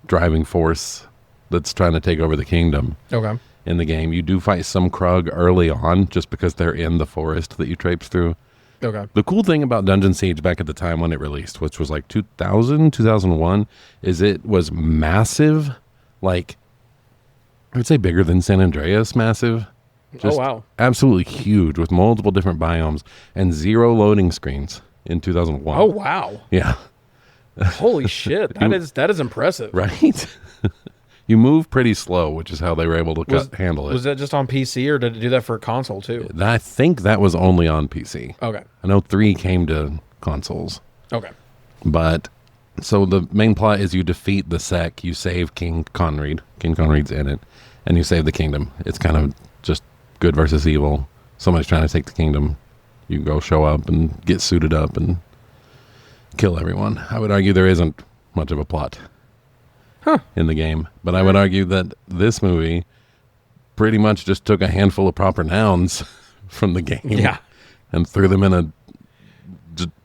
driving force that's trying to take over the kingdom. Okay. In the game, you do fight some Krug early on just because they're in the forest that you traipse through. Okay. The cool thing about Dungeon Siege back at the time when it released, which was like 2000, 2001, is it was massive. Like, I would say bigger than San Andreas massive. Just wow. absolutely huge with multiple different biomes and 0 loading screens in 2001. Oh, wow. Yeah. Holy shit. That is impressive. Right? You move pretty slow, which is how they were able to handle it. Was that just on PC or did it do that for a console too? I think that was only on PC. Okay. I know 3 came to consoles. Okay. But, so the main plot is you defeat the Sek, you save King Konreid. King Konreid's in it. And you save the kingdom. It's kind of just good versus evil. Somebody's trying to take the kingdom. You go show up and get suited up and kill everyone. I would argue there isn't much of a plot in the game. But I would argue that this movie pretty much just took a handful of proper nouns from the game and threw them in a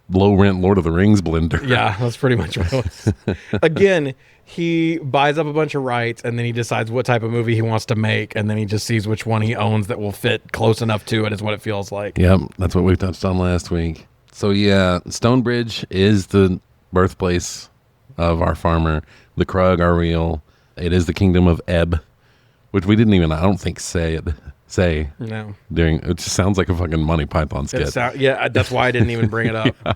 low-rent Lord of the Rings blender. Yeah, that's pretty much what it was. Again, he buys up a bunch of rights, and then he decides what type of movie he wants to make, and then he just sees which one he owns that will fit close enough to it, is what it feels like. Yep, that's what we touched on last week. So yeah, Stonebridge is the birthplace of our farmer. The Krug are real. It is the kingdom of Ebb, which we didn't even, I don't think, say no during. It just sounds like a fucking Monty Python skit. Yeah, that's why I didn't even bring it up. Yeah.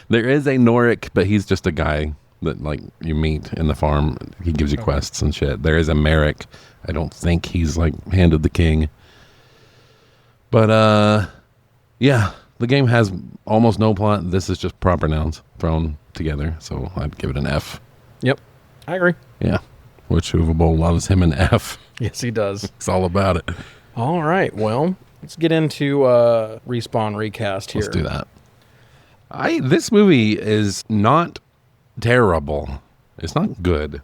There is a Norik, but he's just a guy that like you meet in the farm. He gives you quests and shit. There is a Merrick. I don't think he's like hand of the king. But yeah, the game has almost no plot. This is just proper nouns thrown together. So I'd give it an F. Yep, I agree. Yeah, which Uwe Boll loves him an F. Yes, he does. It's all about it. All right, well, let's get into Respawn Recast here. Let's do that. This movie is not terrible. It's not good,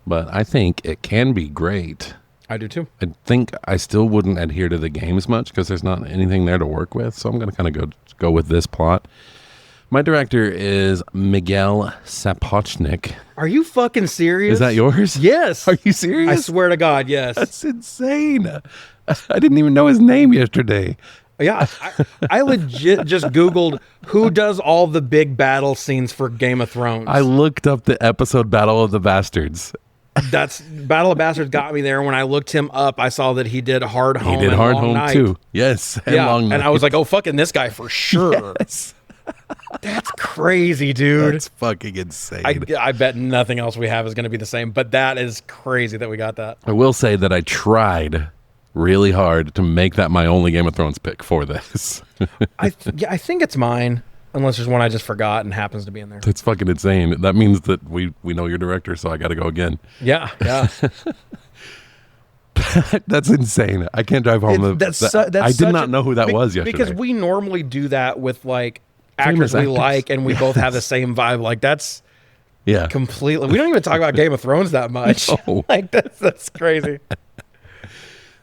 but I think it can be great. I do too. I think I still wouldn't adhere to the game as much because there's not anything there to work with. So I'm going to kind of go with this plot. My director is Miguel Sapochnik. Are you fucking serious? Is that yours? Yes. Are you serious? I swear to God, yes. That's insane. I didn't even know his name yesterday. Yeah, I legit just Googled who does all the big battle scenes for Game of Thrones. I looked up the episode Battle of the Bastards. That's Battle of Bastards got me there. When I looked him up, I saw that he did Hard Home. He did and Hard Long Home Night. too. Yes, and Long Night. And I was like, oh, fucking this guy for sure. Yes. That's crazy, dude. That's fucking insane. I bet nothing else we have is going to be the same, but that is crazy that we got that. I will say that I tried really hard to make that my only Game of Thrones pick for this. I think it's mine, unless there's one I just forgot and happens to be in there. That's fucking insane. That means that we know your director, so I got to go again. Yeah. That's insane. I can't drive home. I did not know who that was yesterday. Because we normally do that with like actors we like, and we both have the same vibe. Like that's completely. We don't even talk about Game of Thrones that much. No. Like that's crazy.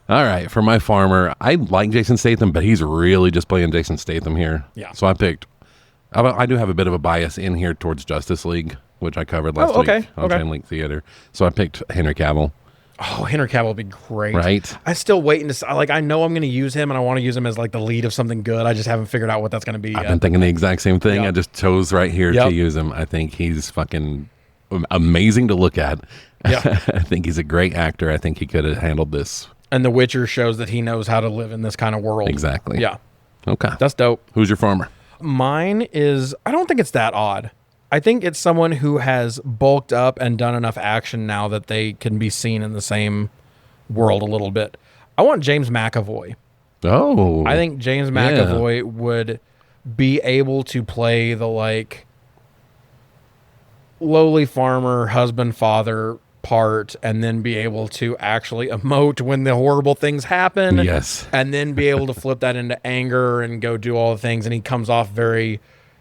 All right, for my farmer, I like Jason Statham, but he's really just playing Jason Statham here. Yeah. So I picked. I do have a bit of a bias in here towards Justice League, which I covered last week on Chain Link Theater. So I picked Henry Cavill. Oh, Henry Cavill would be great. Right? I'm still waiting to like. I know I'm going to use him, and I want to use him as like the lead of something good. I just haven't figured out what that's going to be. I've been thinking the exact same thing. I just chose right here to use him. I think he's fucking amazing to look at. Yeah. I think he's a great actor. I think he could have handled this. And The Witcher shows that he knows how to live in this kind of world. Exactly. Yeah. Okay. That's dope. Who's your farmer? Mine is, I don't think it's that odd. I think it's someone who has bulked up and done enough action now that they can be seen in the same world a little bit. I want James McAvoy. Oh. I think James McAvoy would be able to play the like lowly farmer, husband, father part, and then be able to actually emote when the horrible things happen. Yes. And then be able to flip that into anger and go do all the things. And he comes off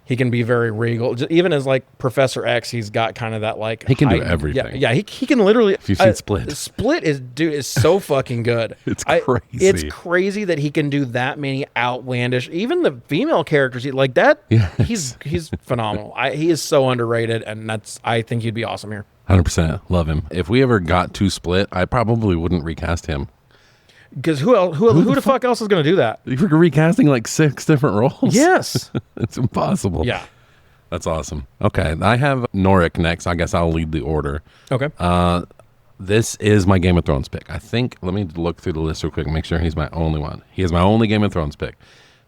he can be very regal. Even as like Professor X, he's got kind of that like... He can do everything. Yeah, he can literally... If you've seen Split. Split is so fucking good. It's crazy. It's crazy that he can do that many outlandish... Even the female characters, like that, he's phenomenal. He is so underrated, and I think he'd be awesome here. 100%. Love him. If we ever got to Split, I probably wouldn't recast him. Because who the fuck else is going to do that? You're recasting like 6 different roles? Yes. It's impossible. Yeah. That's awesome. Okay. I have Norik next. I guess I'll lead the order. Okay. This is my Game of Thrones pick. I think, let me look through the list real quick and make sure he's my only one. He is my only Game of Thrones pick.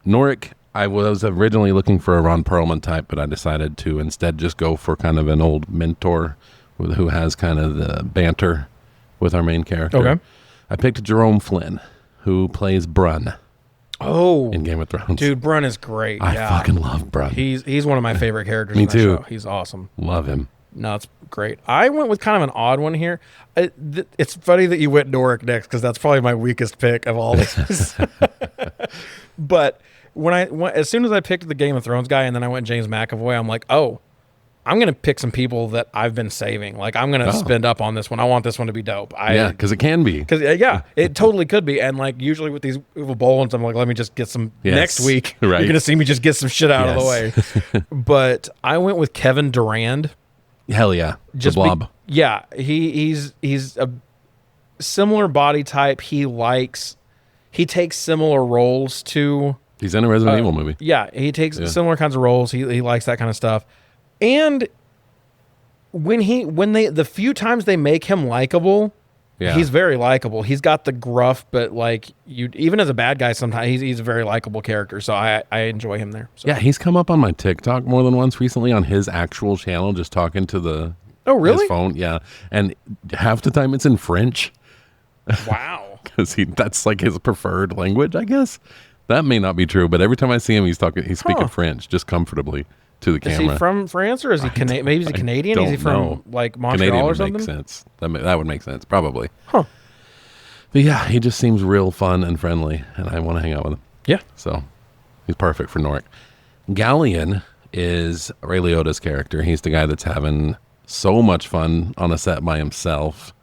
Norik, I was originally looking for a Ron Perlman type, but I decided to instead just go for kind of an old mentor who has kind of the banter with our main character. Okay. I picked Jerome Flynn, who plays Brun. Oh, in Game of Thrones. Dude, Brun is great. I fucking love Brun. He's one of my favorite characters. Me in too. Show. He's awesome. Love him. No, it's great. I went with kind of an odd one here. It's funny that you went Doric next because that's probably my weakest pick of all these. But as soon as I picked the Game of Thrones guy and then I went James McAvoy, I'm like, oh, I'm going to pick some people that I've been saving. Like, I'm going to spend up on this one. I want this one to be dope. Because it can be. It totally could be. And like usually with these Uwe Boll ones, I'm like, let me just get some next week. Right. You're going to see me just get some shit out of the way. But I went with Kevin Durand. Hell yeah. Just the Blob. He's a similar body type. He takes similar roles to. He's in a Resident Evil movie. Yeah, he takes similar kinds of roles. He likes that kind of stuff. And the few times they make him likable, he's very likable. He's got the gruff, but like even as a bad guy, sometimes he's a very likable character. So I enjoy him there. So. Yeah, he's come up on my TikTok more than once recently on his actual channel, just talking to his phone. Yeah, and half the time it's in French. Wow, because that's like his preferred language, I guess. That may not be true, but every time I see him, he's speaking French just comfortably to the camera. Is he from France or is he Canadian? Maybe he's Canadian. Is he from like Montreal Canadian or something? Make sense. That would make sense, probably. Huh. But yeah, he just seems real fun and friendly, and I want to hang out with him. Yeah. So he's perfect for Noric. Galleon is Ray Liotta's character. He's the guy that's having so much fun on a set by himself.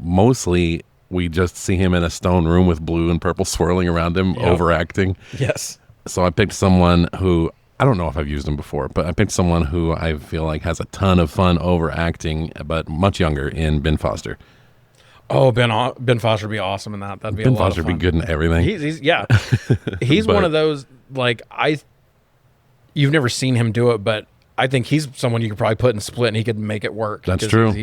Mostly, we just see him in a stone room with blue and purple swirling around him, overacting. Yes. So I picked someone who, I don't know if I've used him before, but I picked someone who I feel like has a ton of fun overacting, but much younger, in Ben Foster. Oh, Ben Foster would be awesome in that. That'd be Ben a lot Foster of would fun. be good in everything. He's one of those, like, you've never seen him do it, but I think he's someone you could probably put in Split and he could make it work. That's true.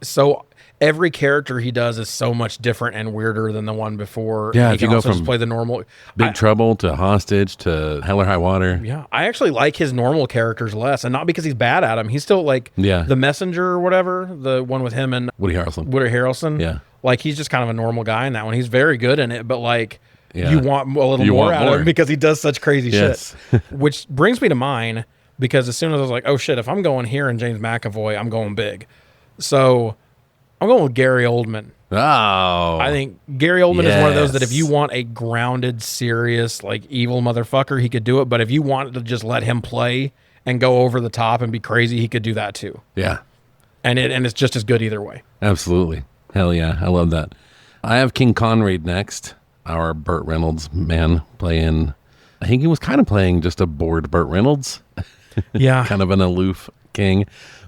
So every character he does is so much different and weirder than the one before. Yeah, he if you can go also from just play the normal Big Trouble to Hostage to Hell or High Water. Yeah, I actually like his normal characters less, and not because he's bad at them. He's still like the Messenger or whatever, the one with him and Woody Harrelson. Yeah, like he's just kind of a normal guy in that one. He's very good in it, but like you want a little more out of him because he does such crazy shit. Which brings me to mine, because as soon as I was like, oh shit, if I'm going here in James McAvoy, I'm going big. So I'm going with Gary Oldman. Oh. I think Gary Oldman is one of those that if you want a grounded, serious, like evil motherfucker, he could do it. But if you wanted to just let him play and go over the top and be crazy, he could do that too. Yeah. And it's just as good either way. Absolutely. Hell yeah. I love that. I have King Konreid next, our Burt Reynolds man playing. I think he was kind of playing just a bored Burt Reynolds. Yeah. Kind of an aloof king.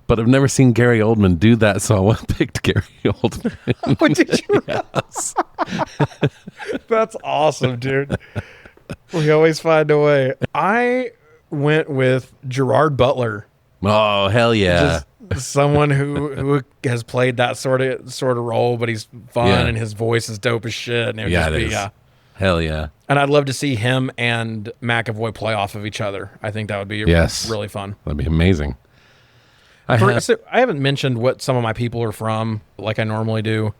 But I've never seen Gary Oldman do that, so I picked Gary Oldman. Oh, did you? Yes. That's awesome, dude. We always find a way. I went with Gerard Butler. Oh, hell yeah. Just someone who has played that sort of role, but he's fun and his voice is dope as shit. And it would just be, hell yeah. And I'd love to see him and McAvoy play off of each other. I think that would be really fun. That'd be amazing. I haven't mentioned what some of my people are from, like I normally do.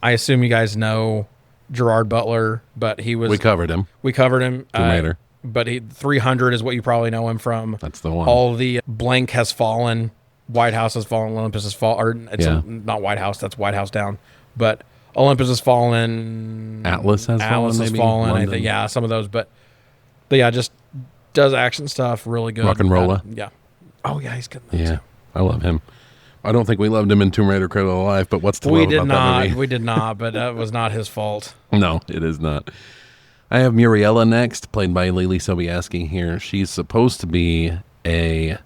I assume you guys know Gerard Butler, but we covered him. Tomb Raider. But 300 is what you probably know him from. That's the one. All the Blank has fallen, White House has fallen, Olympus has fallen. Not White House, that's White House down. But Olympus has fallen. Atlas has fallen. I think, yeah, some of those. But yeah, just does action stuff really good. Rock and Rolla. Yeah. Oh yeah, he's good. Yeah. I love him. I don't think we loved him in Tomb Raider Cradle of Life, but what's to love about that movie? We did not, but that was not his fault. No, it is not. I have Muriella next, played by Lily Sobieski here. She's supposed to be I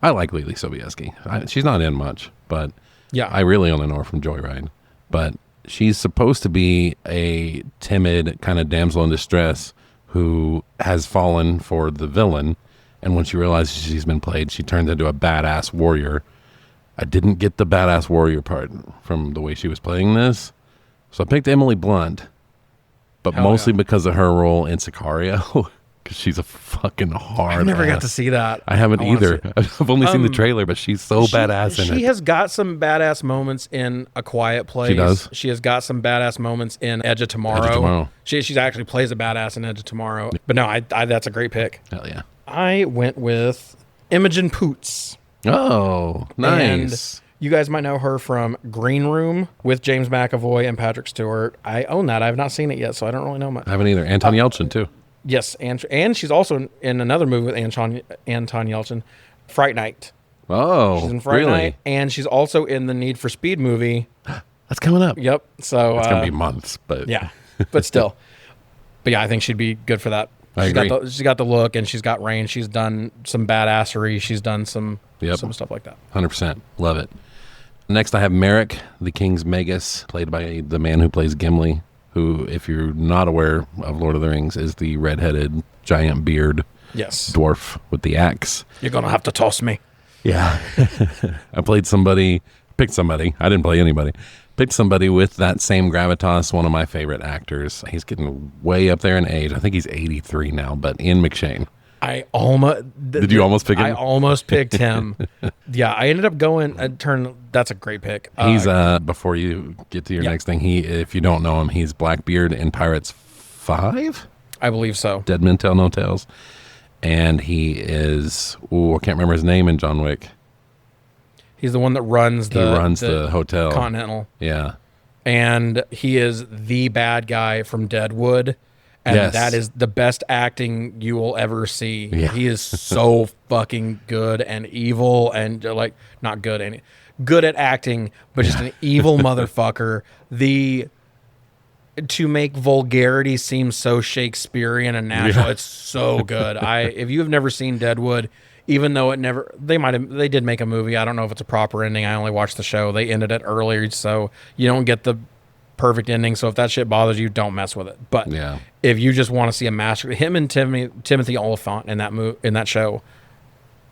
like Lily Sobieski. She's not in much, but I really only know her from Joyride. But she's supposed to be a timid kind of damsel in distress who has fallen for the villain. And when she realizes she's been played, she turns into a badass warrior. I didn't get the badass warrior part from the way she was playing this. So I picked Emily Blunt, but mostly because of her role in Sicario, because she's a fucking hard I never ass. got to see that. I haven't either. I've only seen the trailer, but she's so badass in it. She has got some badass moments in A Quiet Place. She does. She has got some badass moments in Edge of Tomorrow. She actually plays a badass in Edge of Tomorrow. But no, that's a great pick. Hell yeah. I went with Imogen Poots. Oh, nice. And you guys might know her from Green Room with James McAvoy and Patrick Stewart. I own that. I have not seen it yet, so I don't really know much. I haven't either. Anton Yelchin, too. Yes, and she's also in another movie with Anton Yelchin, Fright Night. Oh, she's in Fright Night, and she's also in the Need for Speed movie. That's coming up. Yep. So it's gonna be months, but yeah, but still, but yeah, I think she'd be good for that. I agree. She's got the look, and she's got range. She's done some badassery. She's done some stuff like that. 100%. Love it. Next, I have Merrick, the King's Magus, played by the man who plays Gimli, who, if you're not aware of Lord of the Rings, is the redheaded giant beard dwarf with the axe. You're gonna have to toss me. Yeah. I picked somebody. I didn't play anybody. Picked somebody with that same gravitas, one of my favorite actors. He's getting way up there in age. I think he's 83 now, but Ian McShane. Did you almost pick him? I almost picked him. Yeah, I ended up going that's a great pick. He's before you get to your next thing, if you don't know him, he's Blackbeard in Pirates 5? I believe so. Dead Men Tell No Tales. And he is I can't remember his name in John Wick. He's the one that runs the hotel. Continental. Yeah. And he is the bad guy from Deadwood. And that is the best acting you will ever see. Yeah. He is so fucking good and evil and not good and good at acting, but just an evil motherfucker. To make vulgarity seem so Shakespearean and natural, it's so good. If you have never seen Deadwood, even though they did make a movie. I don't know if it's a proper ending. I only watched the show. They ended it earlier, so you don't get the perfect ending. So if that shit bothers you, don't mess with it. But if you just want to see a master, him and Timothy Olyphant in that show,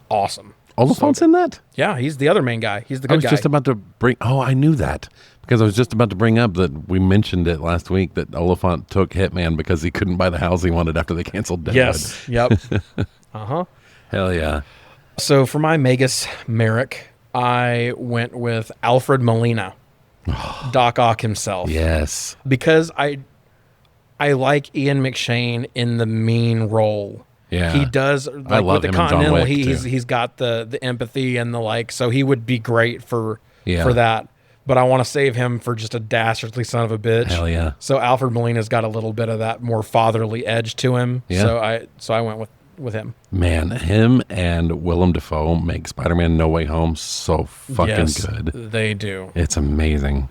awesome. Oliphant's in that? Yeah, he's the other main guy. He's the good guy. I was just about to bring. Oh, I knew that because I was just about to bring up that we mentioned it last week that Oliphant took Hitman because he couldn't buy the house he wanted after they canceled Deadwood. Yes. Yep. Hell yeah. So for my Magus Merrick, I went with Alfred Molina, Doc Ock himself. Yes. Because I like Ian McShane in the mean role. Yeah. He does I love with the him Continental. in John Wick, He's got the empathy and the so he would be great for that. But I want to save him for just a dastardly son of a bitch. Hell yeah. So Alfred Molina's got a little bit of that more fatherly edge to him. Yeah. So I went with him. Man, him and Willem Dafoe make Spider-Man No Way Home so fucking good. They do. It's amazing.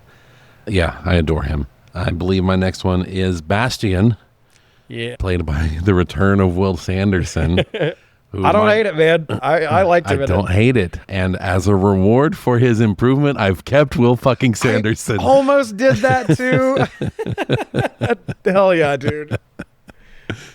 Yeah, I adore him. I believe my next one is Bastian. Yeah. Played by the return of Will Sanderson. I don't hate it, man. I liked him. I don't hate it. And as a reward for his improvement, I've kept Will fucking Sanderson. I almost did that too. Hell yeah, dude.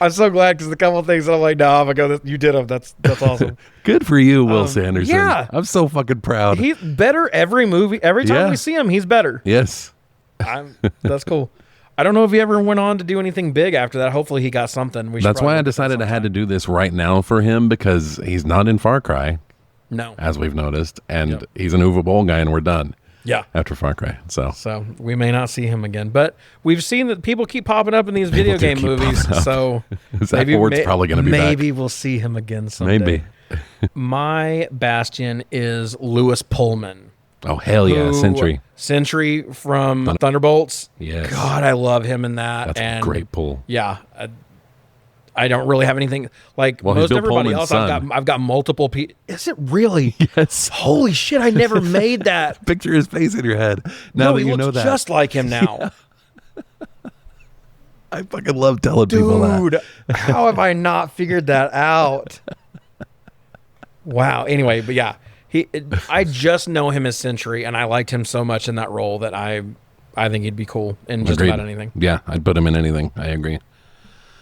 I'm so glad because a couple of things that I'm like, no, I'm gonna go. You did them. That's awesome. Good for you, Will Sanderson. Yeah, I'm so fucking proud. He's better every movie. Every time we see him, he's better. Yes, that's cool. I don't know if he ever went on to do anything big after that. Hopefully, he got something. That's why I decided I had to do this right now for him because he's not in Far Cry. No, as we've noticed, and he's an Uwe Boll guy, and we're done. Yeah, after Far Cry, so we may not see him again, but we've seen that people keep popping up in these video game movies. So Zach Ward's probably going to be maybe back. We'll see him again someday. Maybe. My Bastion is Lewis Pullman. Oh hell yeah, Sentry from Thunderbolts. Yes, God, I love him in that. That's a great pull. Yeah. I don't really have anything most everybody else. I've got multiple people. Is it really? Yes. Holy shit! I never made that. Picture his face in your head. Now that you know that, just like him now. Yeah. I fucking love telling people that. Dude, how have I not figured that out? Wow. Anyway, but yeah, I just know him as Sentry, and I liked him so much in that role that I think he'd be cool in just about anything. Yeah, I'd put him in anything. I agree.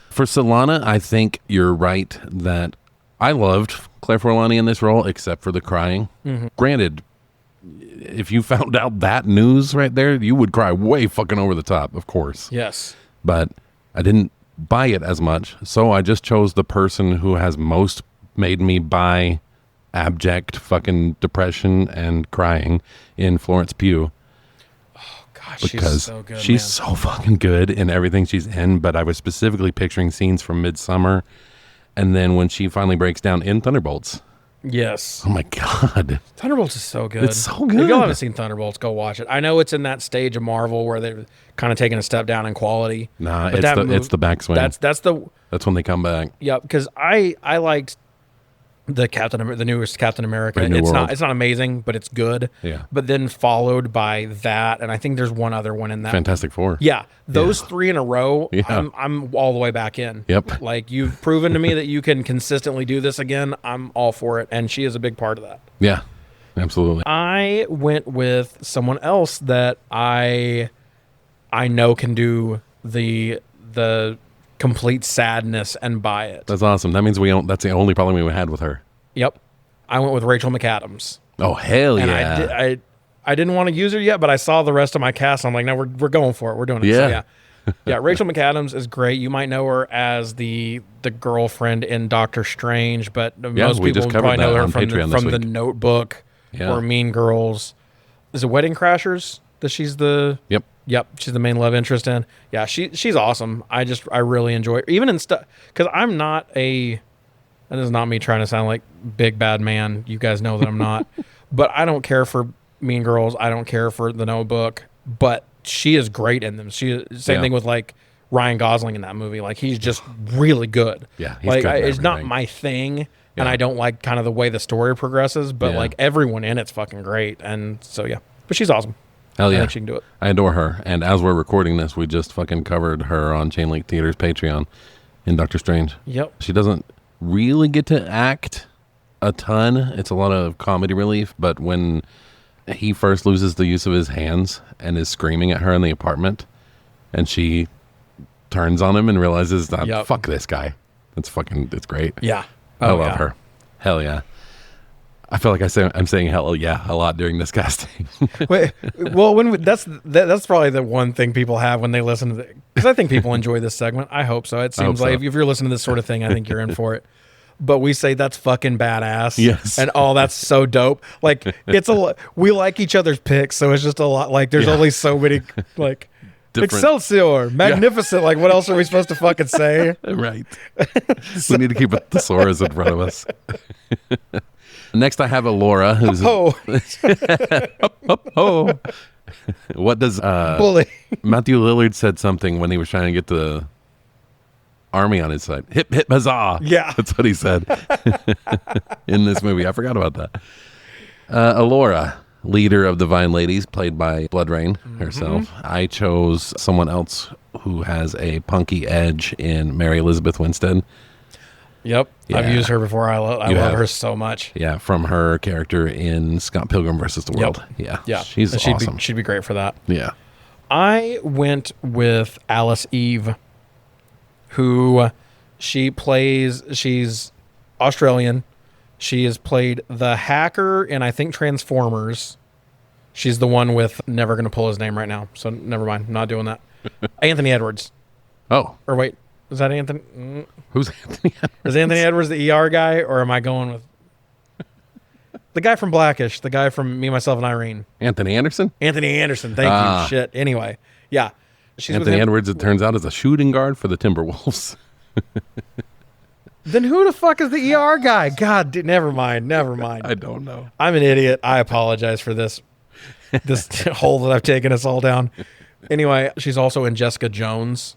For Solana, I think you're right that I loved Claire Forlani in this role, except for the crying. Mm-hmm. Granted, if you found out that news right there, you would cry way fucking over the top, of course. Yes. But I didn't buy it as much, so I just chose the person who has most made me buy abject fucking depression and crying in Florence Pugh. Because she's so fucking good in everything she's in, but I was specifically picturing scenes from Midsummer, and then when she finally breaks down in Thunderbolts. Yes. Oh my God. Thunderbolts is so good. It's so good. If y'all haven't seen Thunderbolts, go watch it. I know it's in that stage of Marvel where they're kind of taking a step down in quality. Nah, but it's the backswing. That's when they come back. Yeah, because I liked the newest Captain America. It's not amazing, but it's good. Yeah. But then followed by that, and I think there's one other one in that. Fantastic Four. Yeah, those 3 in a row. Yeah. I'm all the way back in. Yep. Like, you've proven to me that you can consistently do this again. I'm all for it, and she is a big part of that. Yeah, absolutely. I went with someone else that I know can do the complete sadness and buy it. That's awesome. That means that's the only problem we had with her. Yep. I went with Rachel McAdams. Oh, hell and yeah. I didn't want to use her yet, but I saw the rest of my cast. And I'm like, no, we're going for it. We're doing it. Yeah. So, yeah. Rachel McAdams is great. You might know her as the girlfriend in Doctor Strange, but most people probably know her from the Notebook or Mean Girls. Is it Wedding Crashers that she's the... Yep, she's the main love interest in. Yeah, she's awesome. I really enjoy her. Even in stuff, because I'm not and this is not me trying to sound like big bad man. You guys know that I'm not. But I don't care for Mean Girls. I don't care for The Notebook. But she is great in them. Same thing with like Ryan Gosling in that movie. Like, he's just really good. Yeah, he's good it's not my thing, and I don't like kind of the way the story progresses. But like, everyone in it's fucking great, and so yeah. But she's awesome. Hell yeah. I think she can do it. I adore her. And as we're recording this, we just fucking covered her on Chain Link Theater's Patreon in Doctor Strange. Yep. She doesn't really get to act a ton. It's a lot of comedy relief. But when he first loses the use of his hands and is screaming at her in the apartment, and she turns on him and realizes that, fuck this guy. It's great. Yeah. I love her. Hell yeah. I feel like I'm saying hell yeah a lot during this casting. Wait, well, that's probably the one thing people have when they listen to it, because I think people enjoy this segment. I hope so. It seems like if you're listening to this sort of thing, I think you're in for it. But we say that's fucking badass. Yes. And that's so dope. Like, we like each other's picks, so it's just a lot. Like, there's only so many like different. Excelsior, magnificent. Like, what else are we supposed to fucking say? Right. We need to keep a thesaurus in front of us. Next, I have Alora, who's What does bully? Matthew Lillard said something when he was trying to get the army on his side. Hip hip huzzah! Yeah, that's what he said in this movie. I forgot about that. Alora, leader of the Vine Ladies, played by Blood Rain herself. I chose someone else who has a punky edge in Mary Elizabeth Winstead. Yep. Yeah. I've used her before. I love her so much. Yeah, from her character in Scott Pilgrim versus the World. Yep. Yeah. She's awesome. She'd be great for that. Yeah. I went with Alice Eve, who she's Australian. She has played the hacker in, I think, Transformers. She's the one with, never going to pull his name right now, so never mind. I'm not doing that. Anthony Edwards. Oh. Or wait. Is that Anthony? Who's Anthony Edwards? Is Anthony Edwards the ER guy, or am I going with the guy from Blackish, the guy from Me, Myself, and Irene? Anthony Anderson? Anthony Anderson. Thank you. Shit. Anyway. Yeah. She's Anthony Edwards, it turns out, is a shooting guard for the Timberwolves. Then who the fuck is the ER guy? God, dude, never mind. I don't know. I'm an idiot. I apologize for this hole that I've taken us all down. Anyway, she's also in Jessica Jones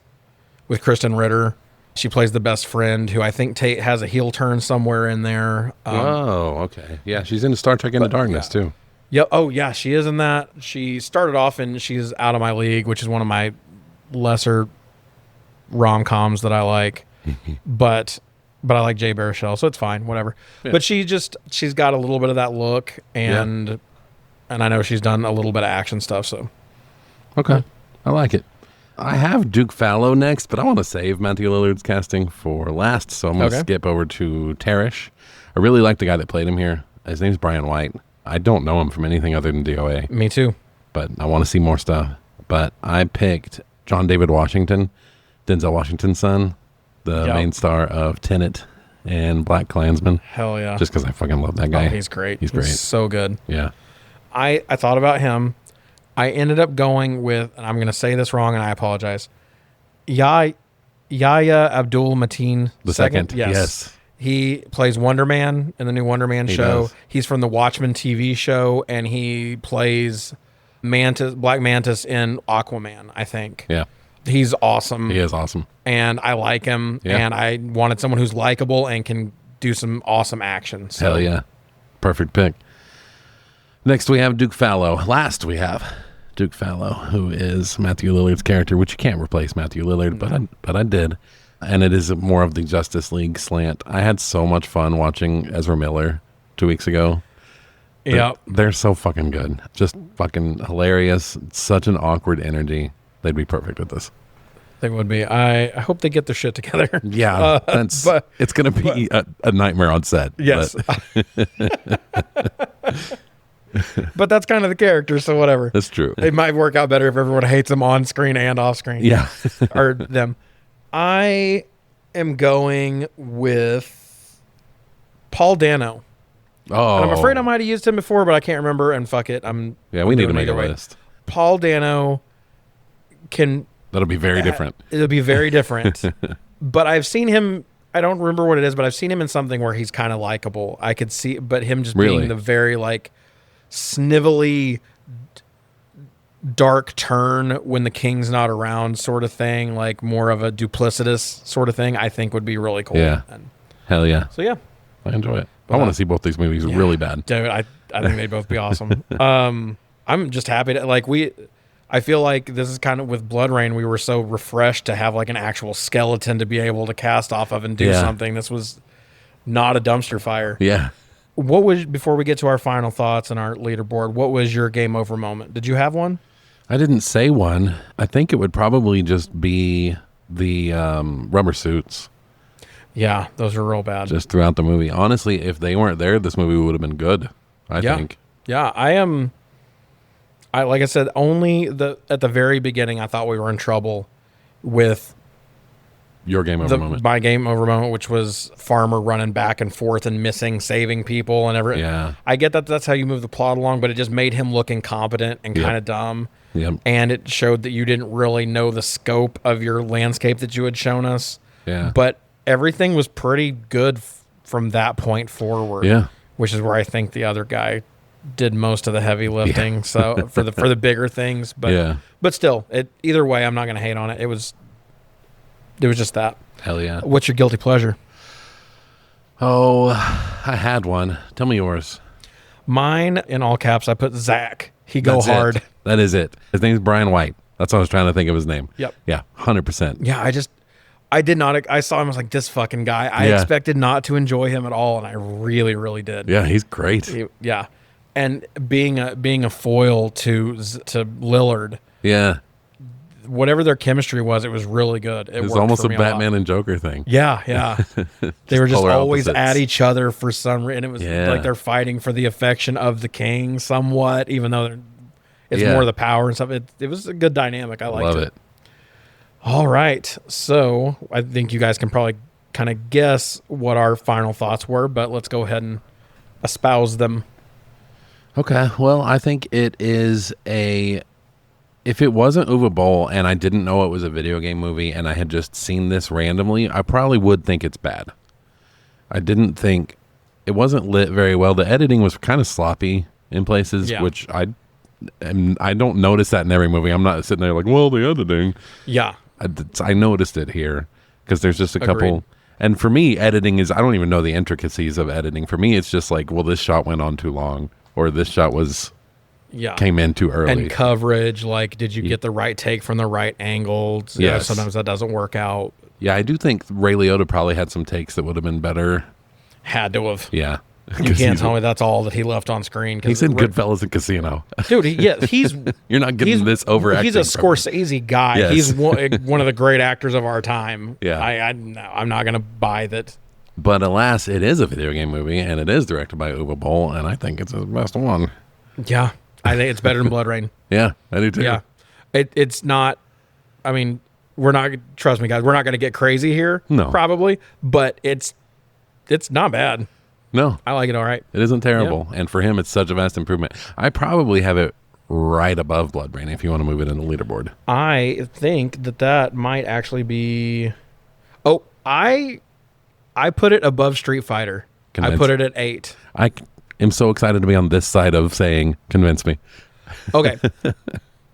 with Kristen Ritter. She plays the best friend, who I think has a heel turn somewhere in there. Okay. Yeah, she's in Star Trek Into Darkness, too. Yep. Oh, yeah, she is in that. She started off in She's Out of My League, which is one of my lesser rom-coms that I like. But I like Jay Baruchel, so it's fine, whatever. Yeah. But she's got a little bit of that look, and I know she's done a little bit of action stuff, so. Okay. I like it. I have Duke Fallow next, but I want to save Matthew Lillard's casting for last, so I'm going to skip over to Teresh. I really like the guy that played him here. His name's Brian White. I don't know him from anything other than DOA. Me too. But I want to see more stuff. But I picked John David Washington, Denzel Washington's son, the main star of Tenet and Black Klansman. Hell yeah. Just because I fucking love that guy. Oh, he's great. He's great. So good. Yeah. I thought about him. I ended up going with, and I'm going to say this wrong, and I apologize, Yahya Abdul Mateen the second. Yes. He plays Wonder Man in the new Wonder Man show. Does. He's from the Watchmen TV show, and he plays Black Mantis in Aquaman, I think. Yeah. He's awesome. He is awesome. And I like him, and I wanted someone who's likable and can do some awesome action. So. Hell yeah. Perfect pick. Next, we have Duke Fallow. Last, we have Duke Fallow, who is Matthew Lillard's character, which you can't replace Matthew Lillard, but I did. And it is more of the Justice League slant. I had so much fun watching Ezra Miller 2 weeks ago. Yep. They're so fucking good. Just fucking hilarious. Such an awkward energy. They'd be perfect with this. They would be. I hope they get their shit together. Yeah. It's going to be a nightmare on set. Yes. But that's kind of the character, so whatever. That's true. It might work out better if everyone hates them on screen and off screen. Yeah. Or them. I am going with Paul Dano. Oh. And I'm afraid I might have used him before, but I can't remember, and fuck it. We need to make a list. Paul Dano can... That'll be very different. It'll be very different. But I've seen him... I don't remember what it is, but I've seen him in something where he's kind of likable. I could see... But him just being the very, like, snivelly... dark turn when the king's not around sort of thing, like more of a duplicitous sort of thing, I think would be really cool. Yeah. Hell yeah. So yeah. I enjoy it. I want to see both these movies really bad. Dude, I think they'd both be awesome. I'm just happy to I feel like this is kind of with Blood Rain, we were so refreshed to have like an actual skeleton to be able to cast off of and do something. This was not a dumpster fire. Yeah. What was, before we get to our final thoughts and our leaderboard, what was your game over moment? Did you have one? I didn't say one. I think it would probably just be the rubber suits. Yeah, those were real bad. Just throughout the movie. Honestly, if they weren't there, this movie would have been good, I think. Yeah, like I said, only at the very beginning, I thought we were in trouble with your game over moment. My game over moment, which was Farmer running back and forth and missing, saving people and everything. Yeah. I get that that's how you move the plot along, but it just made him look incompetent and kind of dumb. Yep. And it showed that you didn't really know the scope of your landscape that you had shown us. Yeah. But everything was pretty good from that point forward. Yeah. Which is where I think the other guy did most of the heavy lifting. Yeah. So for the bigger things, but still, either way, I'm not going to hate on it. It was just that. Hell yeah. What's your guilty pleasure? Oh, I had one. Tell me yours. Mine, in all caps, I put Zach. That's hard. It. That is it. His name's Brian White. That's what I was trying to think of his name. Yep. Yeah, 100%. Yeah, I did not. I saw him. I was like, this fucking guy. I expected not to enjoy him at all, and I really, really did. Yeah, he's great. And being a foil to Lillard. Yeah. Whatever their chemistry was, it was really good. It was almost a Batman and Joker thing. Yeah. They were just always at each other for some reason. It was like they're fighting for the affection of the king somewhat, even though it's more the power and stuff. It was a good dynamic. I liked Love it. All right. So I think you guys can probably kind of guess what our final thoughts were, but let's go ahead and espouse them. Okay. Well, I think it is if it wasn't Uwe Boll and I didn't know it was a video game movie and I had just seen this randomly, I probably would think it's bad. I didn't think it wasn't lit very well. The editing was kind of sloppy in places, which I don't notice that in every movie. I'm not sitting there like, well, the editing. Yeah. I noticed it here because there's just a couple. And for me, editing is, I don't even know the intricacies of editing. For me, it's just like, well, this shot went on too long or this shot came in too early. And coverage, like, did you get the right take from the right angle? Yes. Sometimes that doesn't work out. Yeah, I do think Ray Liotta probably had some takes that would have been better. Had to have. Yeah. You can't tell me that's all that he left on screen. He's in Goodfellas and Casino. Dude, he's... You're not getting this overacting. He's a Scorsese guy. Yes. He's one of the great actors of our time. Yeah. I'm not going to buy that. But alas, it is a video game movie, and it is directed by Uwe Boll, and I think it's his best one. Yeah. I think it's better than Blood Rain. Yeah, I do too. Yeah. It's not... I mean, trust me, guys, we're not going to get crazy here. No. Probably. But it's not bad. No. I like it all right. It isn't terrible. Yeah. And for him, it's such a vast improvement. I probably have it right above Blood Rain if you want to move it in the leaderboard. I think that might actually be... Oh, I I put it above Street Fighter. Convince. I put it at 8. I am so excited to be on this side of saying, convince me. Okay.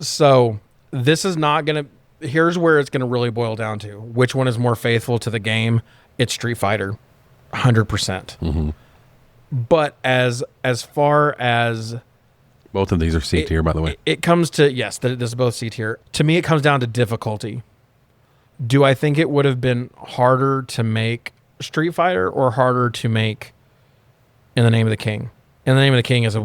So this is not going to, here's where it's going to really boil down to. Which one is more faithful to the game? It's Street Fighter. 100%. Mm-hmm. But as far as... Both of these are C tier, by the way. It comes to, yes, this is both C tier. To me, it comes down to difficulty. Do I think it would have been harder to make Street Fighter or harder to make In the Name of the King? In the Name of the King is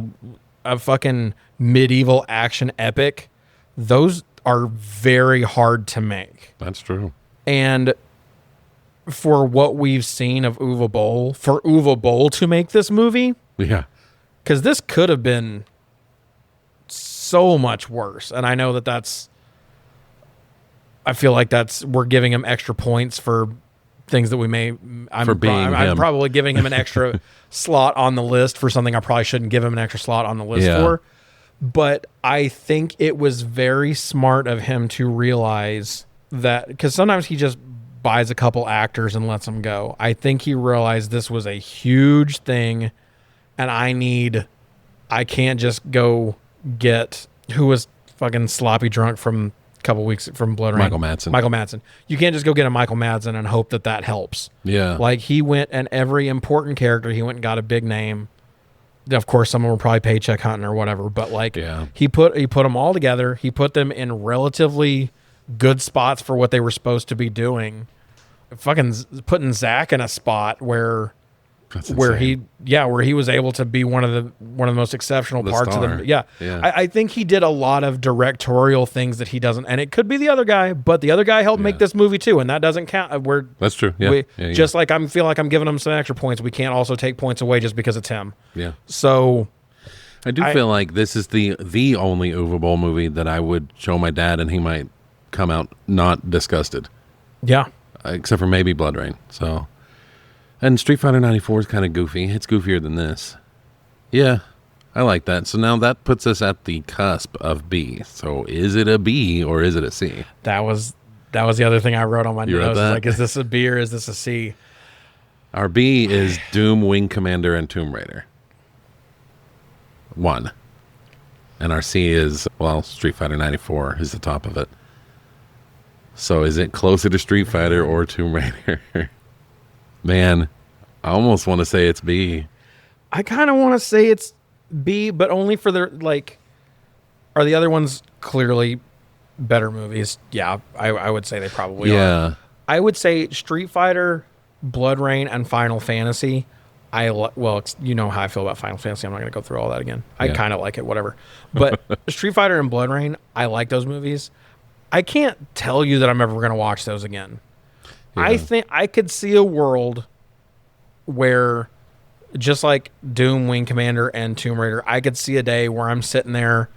a fucking medieval action epic. Those are very hard to make. That's true. And for what we've seen of Uwe Boll, for Uwe Boll to make this movie, Yeah. because this could have been so much worse. And I know I feel like we're giving him extra points for things that we may, I'm probably giving him an extra slot on the list for something I probably shouldn't give him an extra slot on the list for. But I think it was very smart of him to realize that, because sometimes he just buys a couple actors and lets them go. I think he realized this was a huge thing, and I can't just go get who was fucking sloppy drunk from a couple weeks from Blood Rain. Michael Madsen. You can't just go get a Michael Madsen and hope that helps. Yeah. Like, he went, and every important character, he went and got a big name. Of course, someone were probably paycheck hunting or whatever, but like, he put them all together. He put them in relatively good spots for what they were supposed to be doing. Fucking putting Zach in a spot where he was able to be one of the most exceptional parts star. of the I think he did a lot of directorial things that he doesn't, and it could be the other guy, but the other guy helped make this movie too, and that doesn't count. That's true. Just like I feel like I'm giving him some extra points, we can't also take points away just because it's him. Yeah. So I feel like this is the only Uwe Boll movie that I would show my dad and he might come out not disgusted. Yeah. Except for maybe Blood Rain. So, and Street Fighter 94 is kind of goofy. It's goofier than this. Yeah, I like that. So now that puts us at the cusp of B. So is it a B or is it a C? That was the other thing I wrote on my notes. Like, is this a B or is this a C? Our B is Doom, Wing Commander, and Tomb Raider. 1. And our C is, well, Street Fighter 94 is the top of it. So is it closer to Street Fighter or Tomb Raider? Man, I almost want to say it's B. I kind of want to say it's B, but only for the, like, are the other ones clearly better movies? Yeah, I would say they probably are. I would say Street Fighter, Blood Rain, and Final Fantasy. Well, you know how I feel about Final Fantasy. I'm not going to go through all that again. I kind of like it, whatever. But Street Fighter and Blood Rain, I like those movies. I can't tell you that I'm ever going to watch those again. Yeah. I think I could see a world where, just like Doom, Wing Commander, and Tomb Raider, I could see a day where I'm sitting there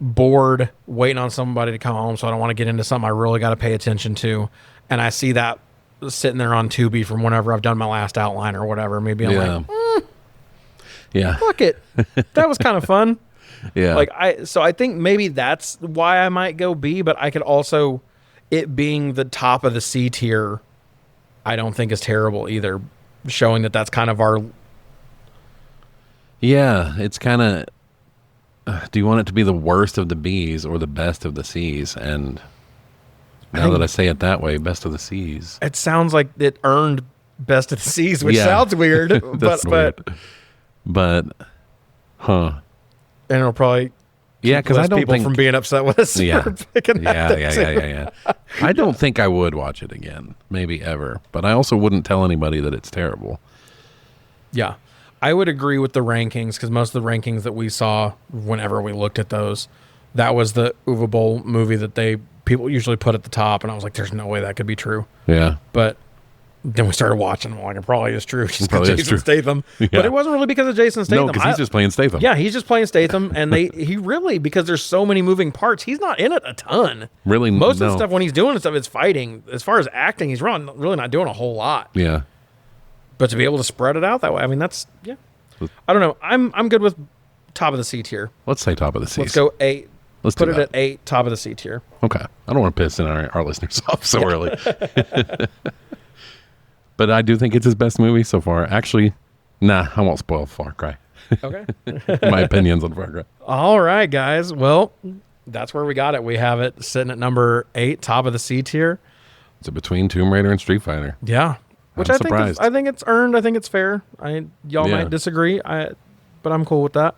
bored, waiting on somebody to come home, so I don't want to get into something I really got to pay attention to, and I see that sitting there on Tubi from whenever I've done my last outline or whatever. Maybe I'm like, fuck it. That was kind of fun. Yeah. So I think maybe that's why I might go B, but I could also, it being the top of the C tier, I don't think is terrible either, showing that that's kind of our... Yeah, it's kind of... do you want it to be the worst of the Bs or the best of the Cs? And now that I say it that way, best of the Cs. It sounds like it earned best of the Cs, which sounds weird. But, huh. And it'll probably because I don't people think from being upset with us. Yeah, I don't think I would watch it again, maybe ever. But I also wouldn't tell anybody that it's terrible. Yeah, I would agree with the rankings, because most of the rankings that we saw whenever we looked at those, that was the Uwe Boll movie that people usually put at the top, and I was like, "There's no way that could be true." Yeah, but. Then we started watching them. Like, it probably is true. Just because Jason Statham. Yeah. But it wasn't really because of Jason Statham. No, because he's just playing Statham. Yeah, he's just playing Statham. And he really, because there's so many moving parts, he's not in it a ton. Really? Most of the stuff when he's doing stuff, it's fighting. As far as acting, he's really not doing a whole lot. Yeah. But to be able to spread it out that way, I mean, that's, I don't know. I'm good with top of the C tier. Let's say top of the C. Let's go 8. Let's put it at 8, top of the C tier. Okay. I don't want to piss in our listeners off so early. But I do think it's his best movie so far. Actually, nah, I won't spoil Far Cry. Okay. My opinions on Far Cry. All right, guys. Well, that's where we got it. We have it sitting at number 8, top of the C tier. It's between Tomb Raider and Street Fighter. Yeah. Which I'm surprised. I think it's earned. I think it's fair. Y'all might disagree, but I'm cool with that.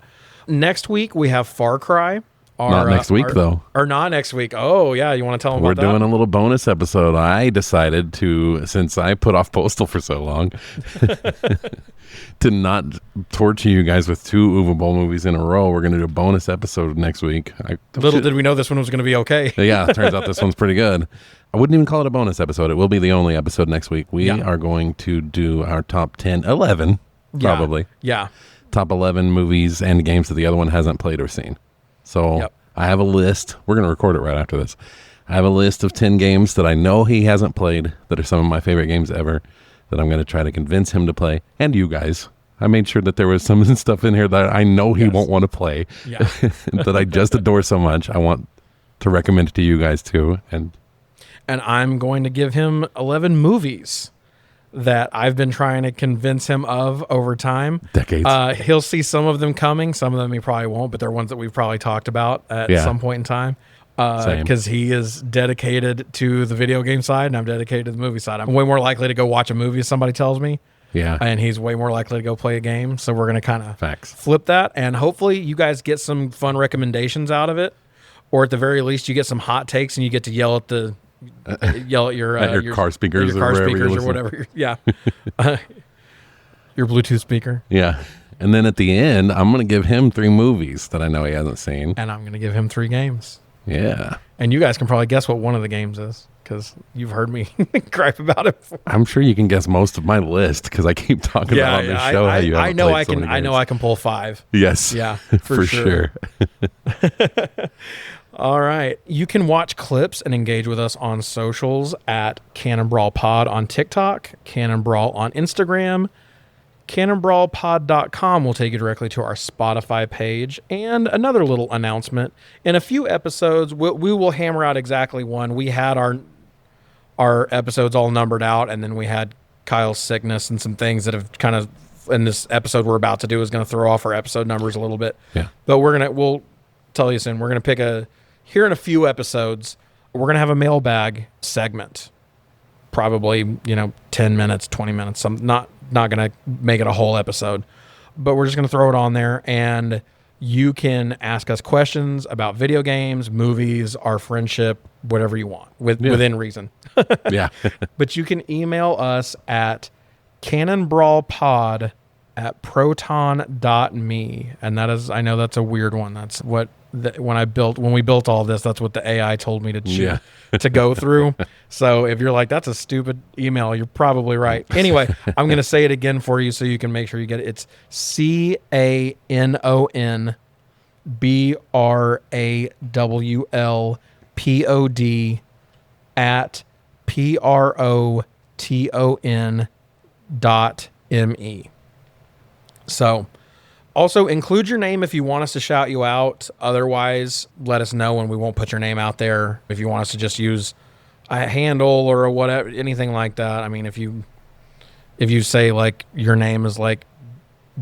Next week, we have Far Cry. Not next week, though. Or not next week. Oh, yeah. You want to tell them about that? We're doing a little bonus episode. I decided to, since I put off Postal for so long, to not torture you guys with 2 Uwe Boll movies in a row. We're going to do a bonus episode next week. Little did we know this one was going to be okay. Yeah, it turns out this one's pretty good. I wouldn't even call it a bonus episode. It will be the only episode next week. We are going to do our top 10, 11, probably. Yeah. Top 11 movies and games that the other one hasn't played or seen. So I have a list. We're going to record it right after this. I have a list of 10 games that I know he hasn't played that are some of my favorite games ever that I'm going to try to convince him to play. And you guys. I made sure that there was some stuff in here that I know he won't want to play. Yeah. That I just adore so much. I want to recommend it to you guys too. And I'm going to give him 11 movies that I've been trying to convince him of over time. Decades. He'll see some of them coming. Some of them he probably won't, but they're ones that we've probably talked about at some point in time. Because he is dedicated to the video game side and I'm dedicated to the movie side. I'm way more likely to go watch a movie if somebody tells me. Yeah. And he's way more likely to go play a game. So we're going to kind of flip that. And hopefully you guys get some fun recommendations out of it. Or at the very least, you get some hot takes and you get to yell at your car speakers, or whatever. Yeah. Your Bluetooth speaker. Yeah. And then at the end, I'm going to give him 3 movies that I know he hasn't seen. And I'm going to give him 3 games. Yeah. And you guys can probably guess what one of the games is because you've heard me gripe about it before. I'm sure you can guess most of my list because I keep talking about on this show how you haven't played so many games. I know I can pull 5. Yes. Yeah. For sure. All right. You can watch clips and engage with us on socials at Canon Brawl Pod on TikTok, Canon Brawl on Instagram. CannonBrawlPod.com will take you directly to our Spotify page. And another little announcement. In a few episodes, we will hammer out exactly one. We had our episodes all numbered out, and then we had Kyle's sickness and some things that have kind of, in this episode we're about to do, is going to throw off our episode numbers a little bit. Yeah. But we'll tell you soon. We're going to pick here in a few episodes, we're going to have a mailbag segment. Probably, 10 minutes, 20 minutes. I'm not going to make it a whole episode, but we're just going to throw it on there and you can ask us questions about video games, movies, our friendship, whatever you want within reason. Yeah. But you can email us at cannonbrawlpod@proton.me. And that is, I know that's a weird one. That's what, when we built all this, that's what the AI told me to go through. So if you're like, that's a stupid email, you're probably right. Anyway, I'm going to say it again for you so you can make sure you get it. It's CANONBRAWLPOD@PROTON.me. So also include your name if you want us to shout you out. Otherwise, let us know and we won't put your name out there. If you want us to just use a handle or a whatever, anything like that. I mean, if you say like your name is like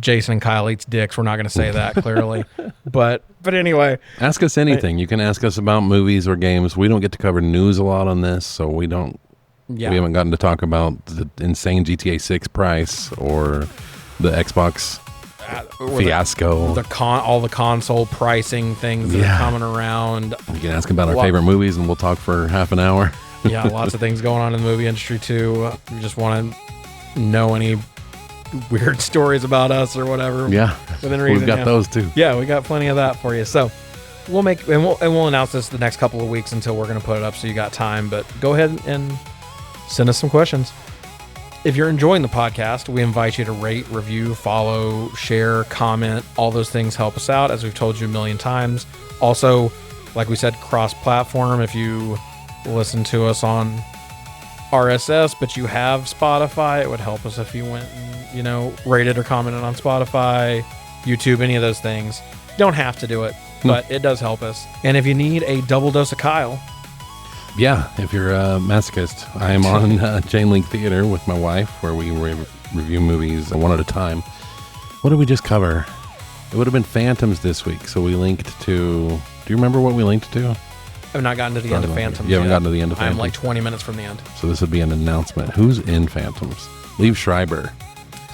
Jason and Kyle eats dicks, we're not going to say that clearly. But anyway, ask us anything. You can ask us about movies or games. We don't get to cover news a lot on this, so we don't. Yeah. We haven't gotten to talk about the insane GTA 6 price or the Xbox fiasco, all the console pricing things that are coming around. You can ask about our favorite movies and we'll talk for half an hour. Yeah, lots of things going on in the movie industry too. We just want to know any weird stories about us or whatever. Yeah, within reason. We've got those too. Yeah, we got plenty of that for you. So we'll announce this the next couple of weeks until we're going to put it up, so you got time. But go ahead and send us some questions. If you're enjoying the podcast, we invite you to rate, review, follow, share, comment. All those things help us out, as we've told you a million times. Also, like we said, cross-platform. If you listen to us on RSS, but you have Spotify, it would help us if you went and, rated or commented on Spotify, YouTube, any of those things. You don't have to do it, but it does help us. And if you need a double dose of Kyle, Yeah, if you're a masochist, I am on Chain Link Theater with my wife, where we review movies one at a time. What did we just cover? It would have been Phantoms this week, so we linked to... Do you remember what we linked to? I've not gotten to the end of Phantoms. You haven't gotten to the end of Phantoms? I'm like 20 minutes from the end. So this would be an announcement. Who's in Phantoms? Liev Schreiber.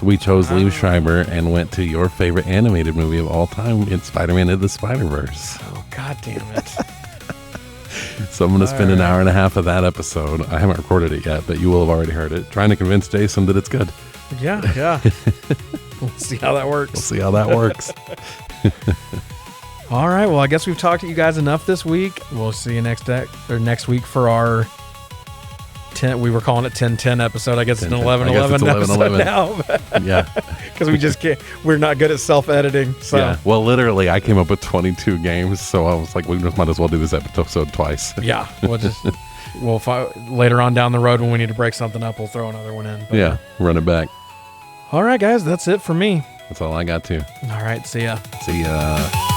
So we chose Liev Schreiber and went to your favorite animated movie of all time. It's Spider-Man Into the Spider-Verse. Oh, God damn it. So I'm going to spend an hour and a half of that episode. I haven't recorded it yet, but you will have already heard it. Trying to convince Jason that it's good. Yeah. We'll see how that works. All right. Well, I guess we've talked to you guys enough this week. We'll see you next week for our 10. We were calling it 10-10 episode. I guess it's an 11-11 episode now. Yeah. Because we just can't. We're not good at self-editing. So. Yeah. Well, literally, I came up with 22 games, so I was like, we just might as well do this episode twice. Yeah. Later on down the road when we need to break something up, we'll throw another one in. But, run it back. All right, guys. That's it for me. That's all I got too. All right. See ya. See ya.